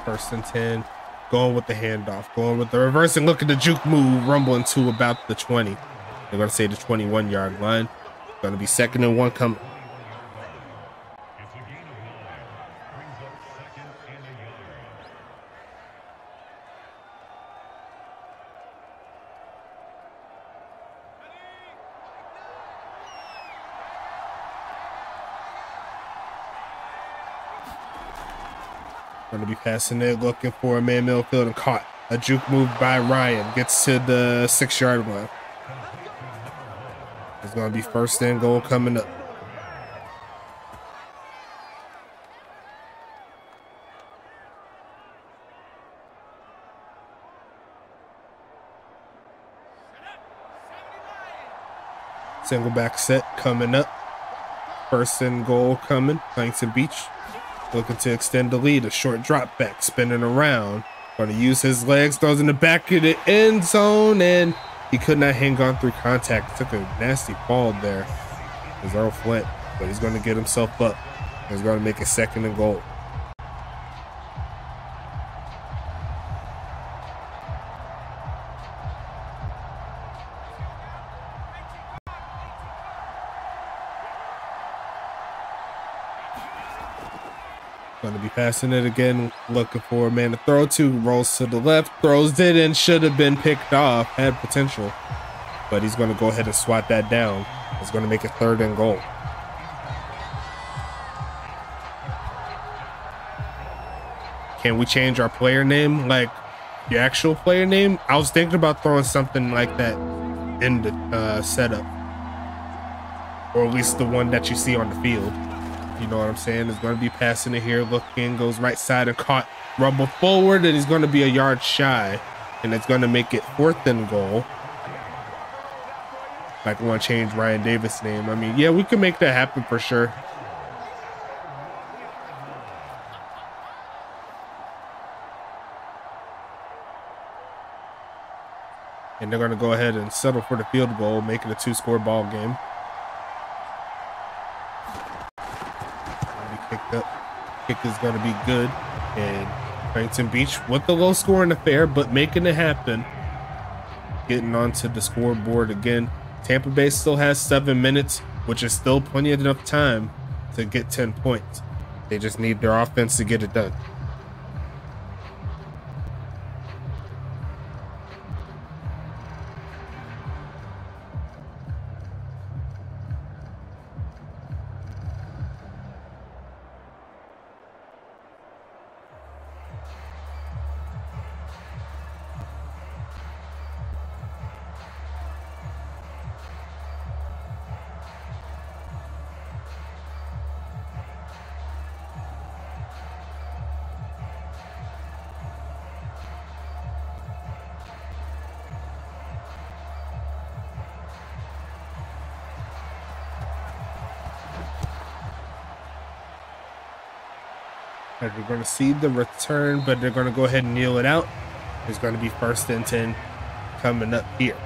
First and 10, going with the handoff, going with the reverse, and look at the juke move, rumbling to about the 20. They're going to say the 21-yard line. Going to be 2nd and 1 coming. Going to be passing it, looking for a man middle field, and caught. A juke move by Ryan gets to the 6-yard line. It's going to be 1st and goal coming up. Single back set coming up. 1st and goal coming. Huntington Beach looking to extend the lead. A short drop back, spinning around. Going to use his legs, throws in the back of the end zone, and he could not hang on through contact. Took a nasty fall there. It was Earl Flint, but he's going to get himself up. He's going to make it 2nd and goal. Going to be passing it again, looking for a man to throw to. Rolls to the left, throws it, and should have been picked off. Had potential, but he's going to go ahead and swat that down. It's going to make it 3rd and goal. Can we change our player name, like your actual player name? I was thinking about throwing something like that in the setup, or at least the one that you see on the field. You know what I'm saying? Is going to be passing it here, looking, goes right side and caught, rumble forward, and he's going to be a yard shy, and it's going to make it 4th and goal. Like, I want to change Ryan Davis' name. I mean, yeah, we can make that happen for sure. And they're going to go ahead and settle for the field goal, making a 2-score ball game. Kicked up. Kick is going to be good. And Huntington Beach with the low scoring affair, but making it happen. Getting onto the scoreboard again. Tampa Bay still has 7 minutes, which is still plenty of enough time to get 10 points. They just need their offense to get it done. They're going to see the return, but they're going to go ahead and kneel it out. It's going to be 1st and 10 coming up here.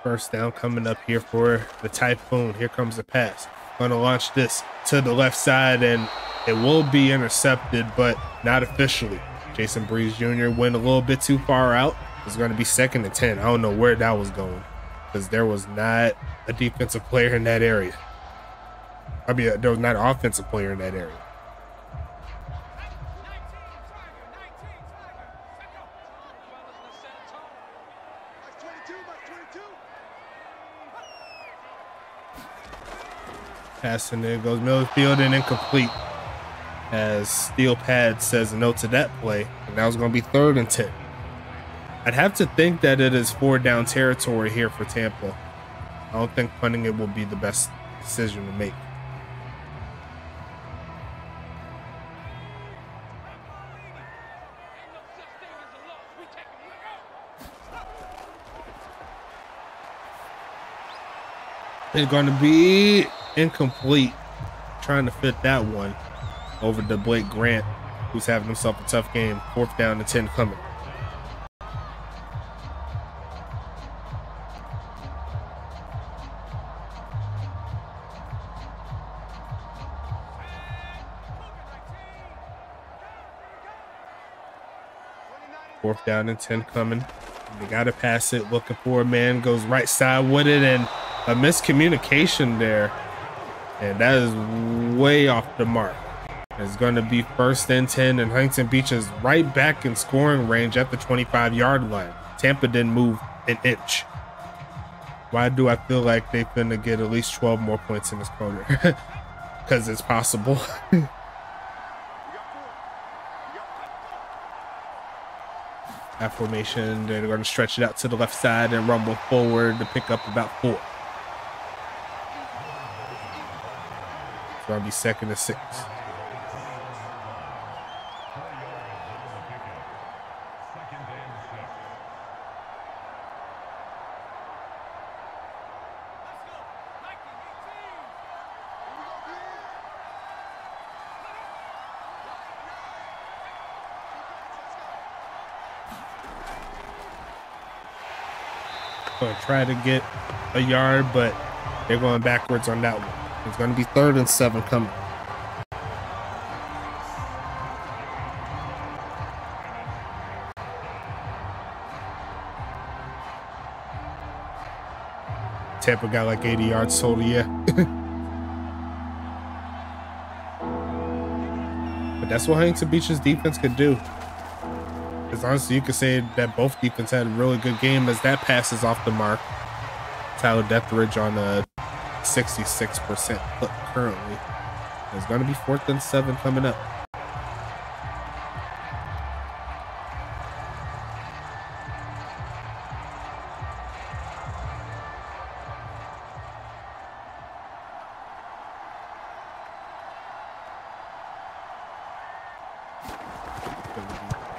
First down coming up here for the Typhoon. Here comes the pass. Going to launch this to the left side, and It will be intercepted, but not officially. Jason Breeze Jr. went a little bit too far out. It's going to be 2nd and 10. I don't know where that was going because there was not a defensive player in that area. I mean, there was not an offensive player in that area. Passing there goes middle of the field and incomplete, as Steel Pad says no to that play, and now it's going to be 3rd and 10. I'd have to think that it is 4-down territory here for Tampa. I don't think punting it will be the best decision to make. It's going to be incomplete. Trying to fit that one over to Blake Grant, who's having himself a tough game. 4th down and 10 coming. Fourth down and 10 coming. They got to pass it. Looking for a man. Goes right side with it, and a miscommunication there. And that is way off the mark. It's going to be 1st and 10, and Huntington Beach is right back in scoring range at the 25-yard line. Tampa didn't move an inch. Why do I feel like they're going to get at least 12 more points in this quarter? Because it's possible. That formation, they're going to stretch it out to the left side and rumble forward to pick up about 4. It's going to be 2nd and 6. Going to try to get a yard, but they're going backwards on that one. It's going to be 3rd and 7 coming. Tampa got like 80 yards total, yeah. But that's what Huntington Beach's defense could do. Because honestly, you could say that both defense had a really good game, as that pass is off the mark. Tyler Deathridge on a 66% clip currently. It's going to be 4th and 7 coming up.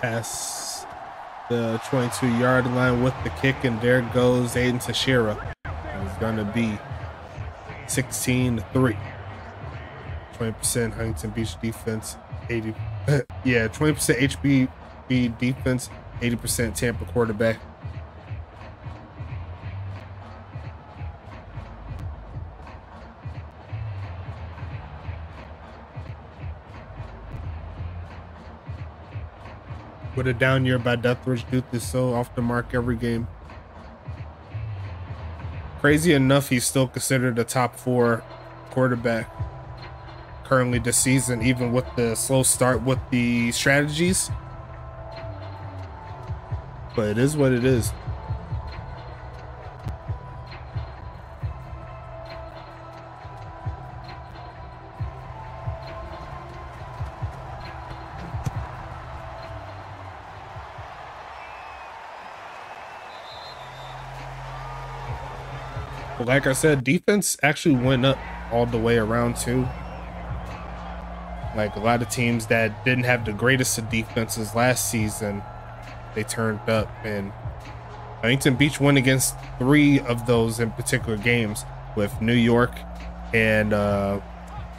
Pass the 22-yard line with the kick, and there goes Aiden Teixeira. It's going to be 16-3. 20% Huntington Beach defense, 80. Yeah, 20% HBB defense, 80% Tampa quarterback. With a down year by Deathridge, Duke is so off the mark every game. Crazy enough, he's still considered a top 4 quarterback currently this season, even with the slow start with the strategies. But it is what it is. Like I said, defense actually went up all the way around too. Like a lot of teams that didn't have the greatest of defenses last season, they turned up, and Huntington Beach won against 3 of those in particular games, with New York and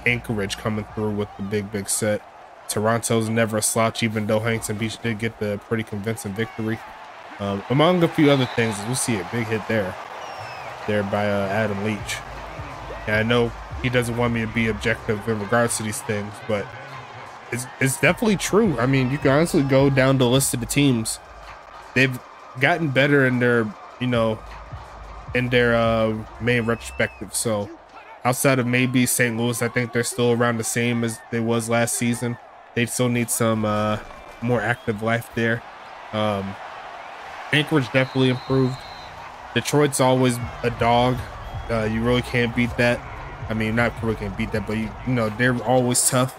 Anchorage coming through with the big set. Toronto's never a slouch, even though Huntington Beach did get the pretty convincing victory. Among a few other things, we see a big hit there by Adam Leach. And I know he doesn't want me to be objective in regards to these things, but it's definitely true. I mean, you can honestly go down the list of the teams. They've gotten better in their, you know, in their main retrospective. So outside of maybe St. Louis, I think they're still around the same as they was last season. They still need some more active life there. Anchorage definitely improved. Detroit's always a dog. You really can't beat that. I mean, not really can't beat that, but you know, they're always tough.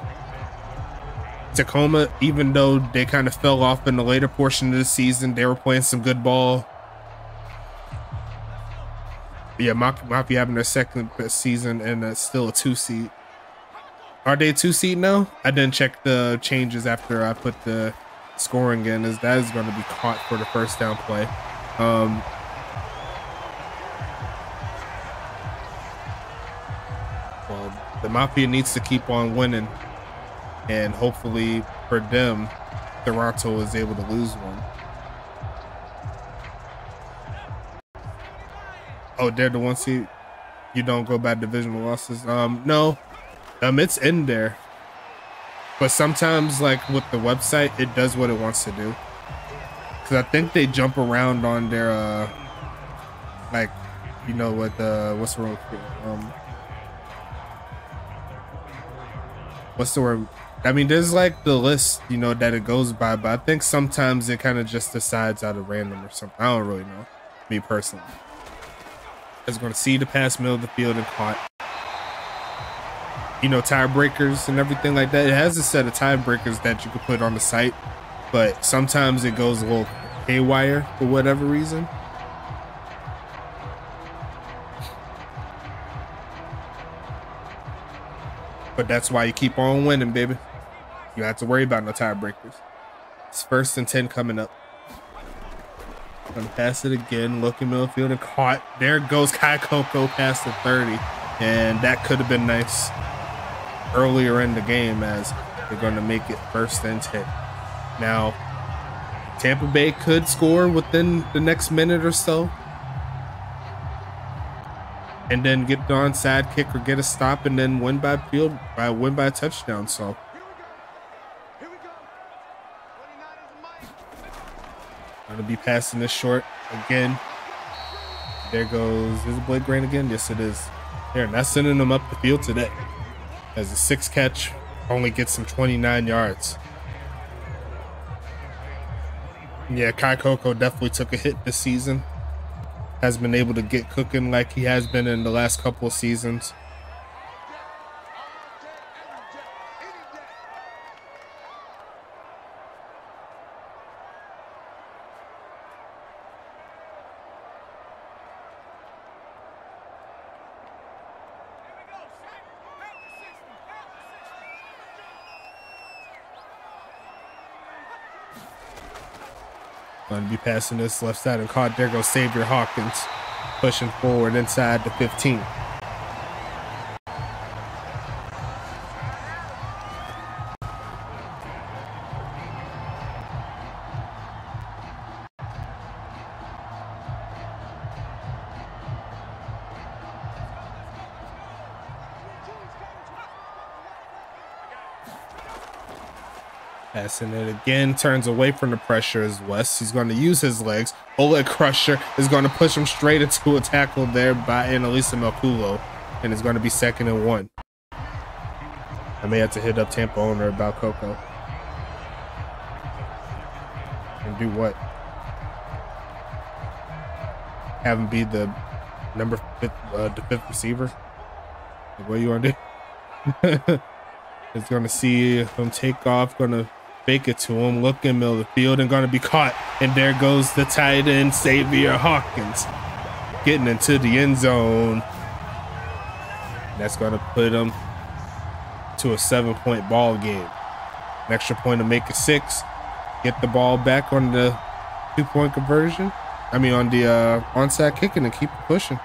Tacoma, even though they kind of fell off in the later portion of the season, they were playing some good ball. Yeah, Mafia having their second best season and still a 2 seed. Are they a 2 seed now? I didn't check the changes after I put the scoring in, as that is going to be caught for the first down play. Well, the Mafia needs to keep on winning, and hopefully for them, Toronto is able to lose one. Oh, they're the 1 seed. You don't go by divisional losses. No, it's in there, but sometimes, like with the website, it does what it wants to do. Because I think they jump around on their like, you know what, what's the word? What's the word? I mean, there's like the list, you know, that it goes by, but I think sometimes it kind of just decides out of random or something. I don't really know, me personally. Is going to see the pass middle of the field and caught. You know, tiebreakers and everything like that. It has a set of tiebreakers that you could put on the site, but sometimes it goes a little haywire for whatever reason. But that's why you keep on winning, baby. You don't have to worry about no tiebreakers. It's 1st and 10 coming up. Gonna pass it again, looking middle field and caught. There goes Kai Coco past the 30, and that could have been nice earlier in the game, as they're going to make it 1st and 10. Now, Tampa Bay could score within the next minute or so, and then get the onside kick or get a stop, and then win by a touchdown. So. Gonna be passing this short again. There goes, is it Blake Grant again? Yes, it is. They're not sending them up the field today. As a 6 catch, only gets him 29 yards. Yeah, Kai Coco definitely took a hit this season. Has been able to get cooking like he has been in the last couple of seasons. Going to be passing this left side and caught. There goes Xavier Hawkins, pushing forward inside the 15. Passing it again, turns away from the pressure as West. He's going to use his legs. Oleg Crusher is going to push him straight into a tackle there by Annalisa Melculo, and it's going to be 2nd and 1. I may have to hit up Tampa owner about Coco. And do what? Have him be the the 5th receiver? What do you want to do? It's going to see him take off, going to fake it to him, look in the middle of the field, and going to be caught. And there goes the tight end, Xavier Hawkins, getting into the end zone. That's going to put him to a 7-point ball game. An extra point to make it 6. Get the ball back on the 2-point conversion. I mean, on the onside kicking, and keep pushing.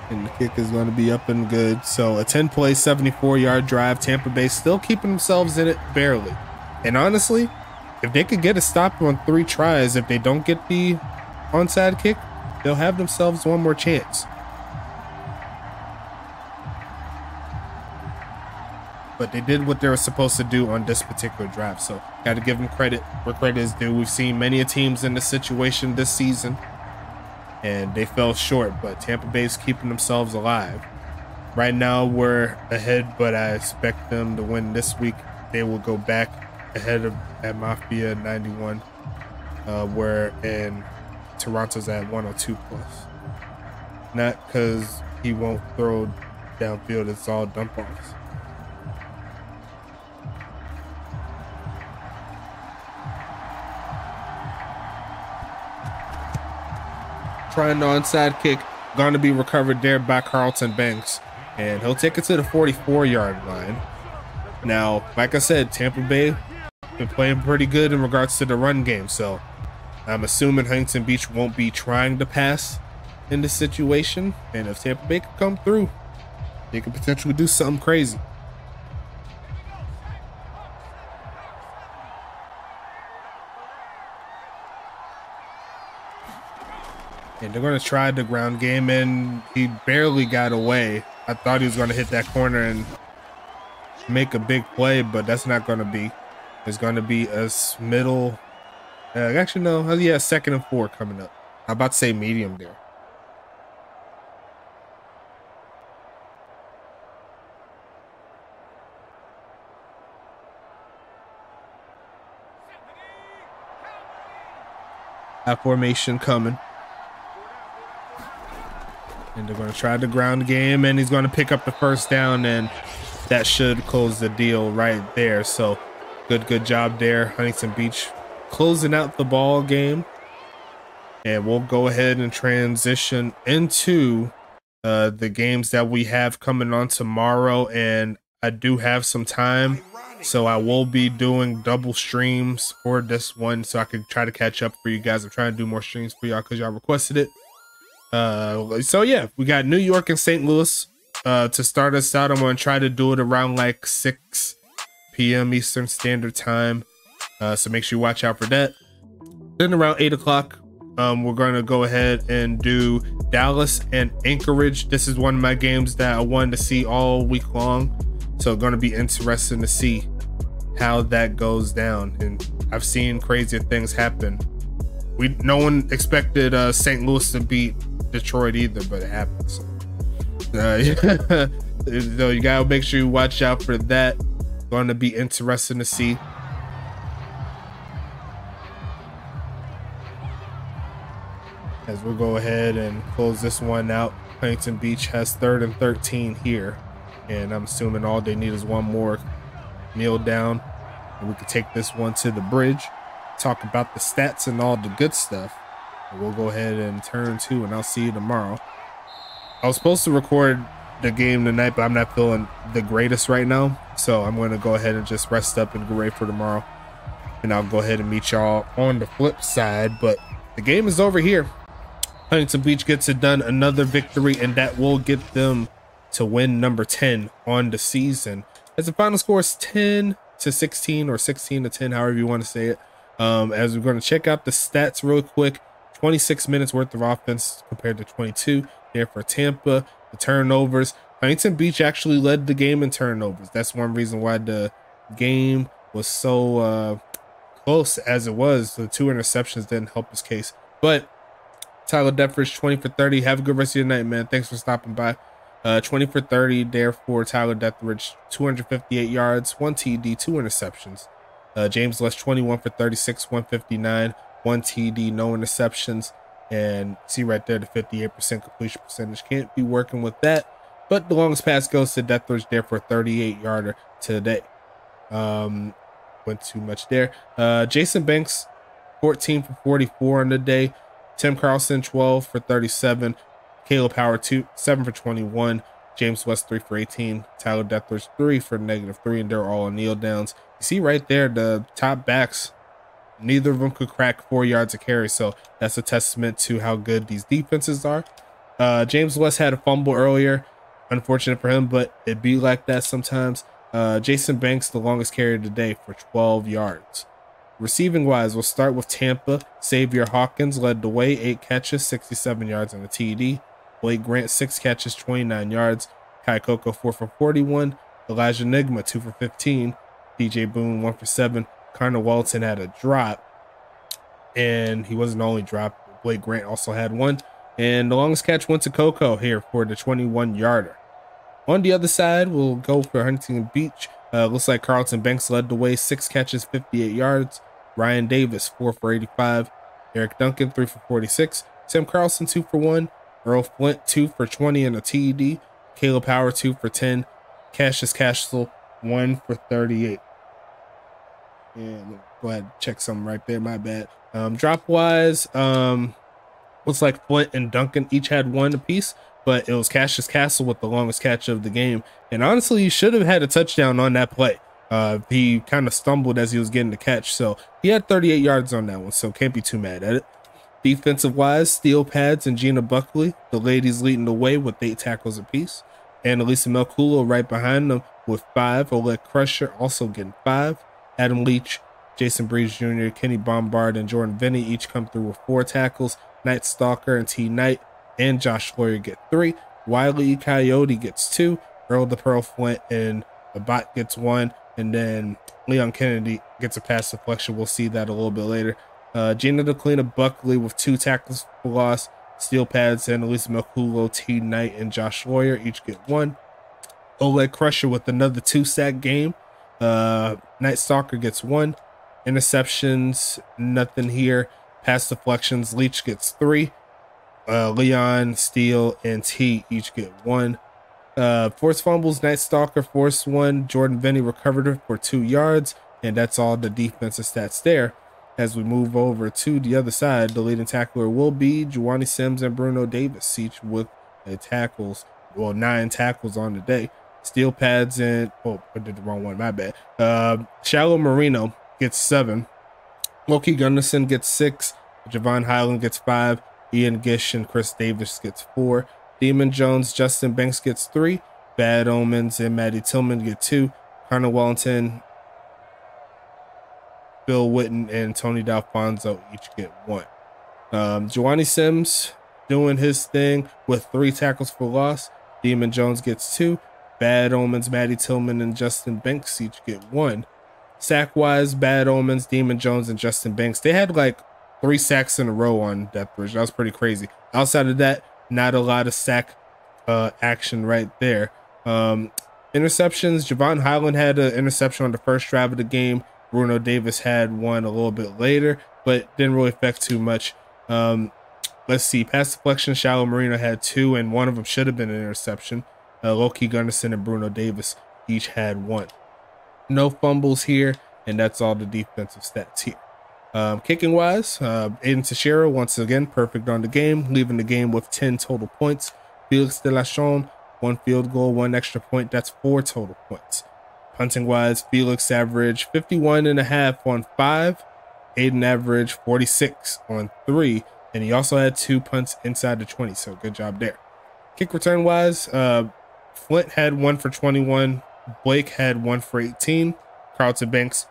And the kick is going to be up and good. So a 10-play, 74-yard drive. Tampa Bay still keeping themselves in it barely. And honestly, if they could get a stop on 3 tries, if they don't get the onside kick, they'll have themselves one more chance. But they did what they were supposed to do on this particular drive, so got to give them credit where credit is due. We've seen many teams in this situation this season, and they fell short, but Tampa Bay's keeping themselves alive. Right now, we're ahead, but I expect them to win this week. They will go back ahead of at Mafia 91, where in Toronto's at 102 plus. Not because he won't throw downfield, it's all dump offs. Trying the onside kick, going to be recovered there by Carlton Banks, and he'll take it to the 44-yard line. Now, like I said, Tampa Bay been playing pretty good in regards to the run game, so I'm assuming Huntington Beach won't be trying to pass in this situation, and if Tampa Bay can come through, they could potentially do something crazy. And they're going to try the ground game, and he barely got away. I thought he was going to hit that corner and make a big play, but that's not going to be. It's going to be a middle. Actually, no. Yeah, 2nd and 4 coming up. I'm about to say medium there. That formation coming. And they're going to try the ground game, and he's going to pick up the first down, and that should close the deal right there. So good job there, Huntington Beach, closing out the ball game. And we'll go ahead and transition into the games that we have coming on tomorrow. And I do have some time, so I will be doing double streams for this one, so I can try to catch up for you guys. I'm trying to do more streams for y'all because y'all requested it. So yeah, we got New York and St. Louis to start us out. I'm going to try to do it around like 6 p.m. Eastern Standard Time, so make sure you watch out for that. Then around 8 o'clock, we're going to go ahead and do Dallas and Anchorage. This is one of my games that I wanted to see all week long, so going to be interesting to see how that goes down. And I've seen crazier things happen. No one expected St. Louis to beat Detroit either, but it happens. So you gotta make sure you watch out for that. Going to be interesting to see. As we'll go ahead and close this one out. Huntington Beach has 3rd and 13 here, and I'm assuming all they need is one more kneel down, and we can take this one to the bridge, talk about the stats and all the good stuff. And we'll go ahead and turn 2, and I'll see you tomorrow. I was supposed to record the game tonight, but I'm not feeling the greatest right now, so I'm going to go ahead and just rest up and get ready for tomorrow, and I'll go ahead and meet y'all on the flip side. But the game is over here. Huntington Beach gets it done, another victory, and that will get them to win number 10 on the season, as the final score is 10-16 or 16-10, however you want to say it. As we're going to check out the stats real quick. 26 minutes worth of offense compared to 22 there for Tampa. The turnovers, Huntington Beach actually led the game in turnovers. That's one reason why the game was so close as it was. The 2 interceptions didn't help his case. But Tyler Dethridge, 20 for 30. Have a good rest of your night, man. Thanks for stopping by. 20 for 30 there for Tyler Dethridge. 258 yards, 1 TD, 2 interceptions. James Less, 21 for 36, 159, 1 TD, no interceptions. And see right there, the 58% completion percentage. Can't be working with that. But the longest pass goes to Dethridge there for a 38-yarder today. Went too much there. Jason Banks, 14 for 44 on the day. Tim Carlson, 12 for 37. Caleb Howard, 7 for 21. James West, 3 for 18. Tyler Dethridge, 3 for -3, and they're all on kneel downs. You see right there, the top backs, neither of them could crack 4 yards of carry, so that's a testament to how good these defenses are. James West had a fumble earlier. Unfortunate for him, but it be like that sometimes. Jason Banks, the longest carry of the day for 12 yards. Receiving wise, we'll start with Tampa. Xavier Hawkins led the way, 8 catches, 67 yards and a TD. Blake Grant, 6 catches, 29 yards. Kai Coco, 4 for 41. Elijah Nigma, 2 for 15. DJ Boone, 1 for 7. Connor Walton had a drop, and he wasn't the only drop. Blake Grant also had one. And the longest catch went to Coco here for the 21-yarder. On the other side, we'll go for Huntington Beach. Looks like Carlton Banks led the way, 6 catches, 58 yards. Ryan Davis, 4 for 85. Eric Duncan, 3 for 46. Sam Carlson, 2 for 1. Earl Flint, 2 for 20 and a TD. Caleb Howard, 2 for 10. Cassius Castle, 1 for 38. And go ahead and check something right there, my bad. Drop wise, looks like Flint and Duncan each had 1 apiece, but it was Cassius Castle with the longest catch of the game. And honestly, he should have had a touchdown on that play. He kind of stumbled as he was getting the catch, so he had 38 yards on that one, so can't be too mad at it. Defensive wise, Steel Pads and Gina Buckley, the ladies leading the way with 8 tackles apiece. And Elisa Melculo right behind them with 5. Oleg Crusher also getting 5. Adam Leach, Jason Breeze Jr., Kenny Bombard, and Jordan Vinny each come through with 4 tackles. Night Stalker and T. Knight and Josh Lawyer get 3. Wiley Coyote gets 2. Earl the Pearl Flint and the Bot gets 1. And then Leon Kennedy gets a pass deflection. We'll see that a little bit later. Gina DeClina Buckley with 2 tackles for loss. Steel Pads and Elisa Melculo, T. Knight, and Josh Lawyer each get 1. Oleg Crusher with another 2-sack game. Night Stalker gets 1. Interceptions, nothing here. Pass deflections, Leach gets 3. Leon, Steele, and T each get 1. Forced fumbles, Night Stalker forced 1. Jordan Vinny recovered it for 2 yards. And that's all the defensive stats there. As we move over to the other side, the leading tackler will be Juwani Sims and Bruno Davis, each with 9 tackles on the day. Steel Pads and, I did the wrong one, my bad. Shallow Marino gets 7. Loki Gunnarsson gets 6. Javon Highland gets 5. Ian Gish and Chris Davis gets 4. Demon Jones, Justin Banks gets 3. Bad Omens and Maddie Tillman get 2. Connor Wellington, Bill Witten, and Tony D'Alfonso each get 1. Juwani Sims doing his thing with 3 tackles for loss. Demon Jones gets 2. Bad Omens, Maddie Tillman, and Justin Banks each get 1. Sack-wise, Bad Omens, Demon Jones, and Justin Banks, they had like 3 sacks in a row on Death Bridge. That was pretty crazy. Outside of that, not a lot of sack action right there. Interceptions, Javon Highland had an interception on the first drive of the game. Bruno Davis had one a little bit later, but didn't really affect too much. Let's see. Pass deflection, Shallow Marino had 2, and one of them should have been an interception. Loki Gunnarsson and Bruno Davis each had 1. No fumbles here, and that's all the defensive stats here. Kicking wise, Aiden Teixeira once again perfect on the game, leaving the game with 10 total points. Felix De La Chone, 1 field goal, 1 extra point. That's 4 total points. Punting wise, Felix averaged 51.5 on 5. Aiden averaged 46 on 3. And he also had 2 punts inside the 20. So good job there. Kick return wise, Flint had 1 for 21. Blake had 1 for 18. Carlton Banks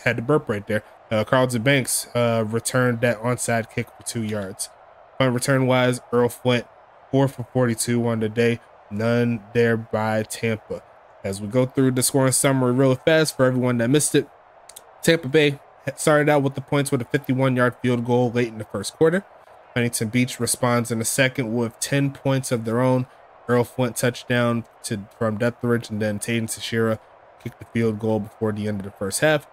had to burp right there. Carlton Banks returned that onside kick for 2 yards. Punt return wise, Earl Flint 4 for 42 on the day. None there by Tampa. As we go through the scoring summary really fast for everyone that missed it, Tampa Bay started out with the points with a 51-yard field goal late in the first quarter. Huntington Beach responds in the second with 10 points of their own. Earl Flint touchdown from Dethridge, and then Aiden Teixeira kicked the field goal before the end of the first half.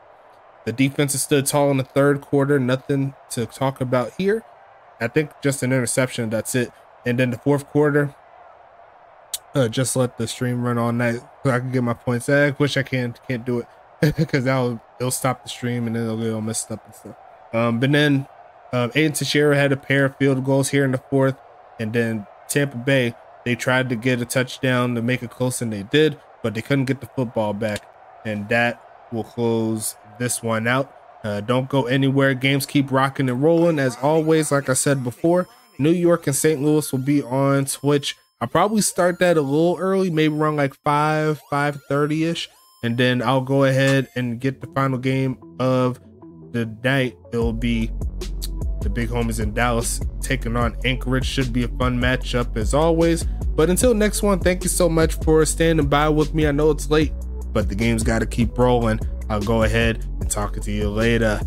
The defense stood tall in the third quarter. Nothing to talk about here. I think just an interception. That's it. And then the fourth quarter, just let the stream run all night so I can get my points. I wish I can't do it because it'll stop the stream and then it'll get all messed up and stuff. But then Aiden Teixeira had a pair of field goals here in the fourth, and then Tampa Bay, they tried to get a touchdown to make it close, and they did, but they couldn't get the football back, and that will close this one out. Don't go anywhere. Games keep rocking and rolling. As always, like I said before, New York and St. Louis will be on Twitch. I'll probably start that a little early, maybe around like 5:30ish. and then I'll go ahead and get the final game of the night. It'll be the big homies in Dallas taking on Anchorage. Should be a fun matchup as always. But until next one, thank you so much for standing by with me. I know it's late, but the game's got to keep rolling. I'll go ahead and talk to you later.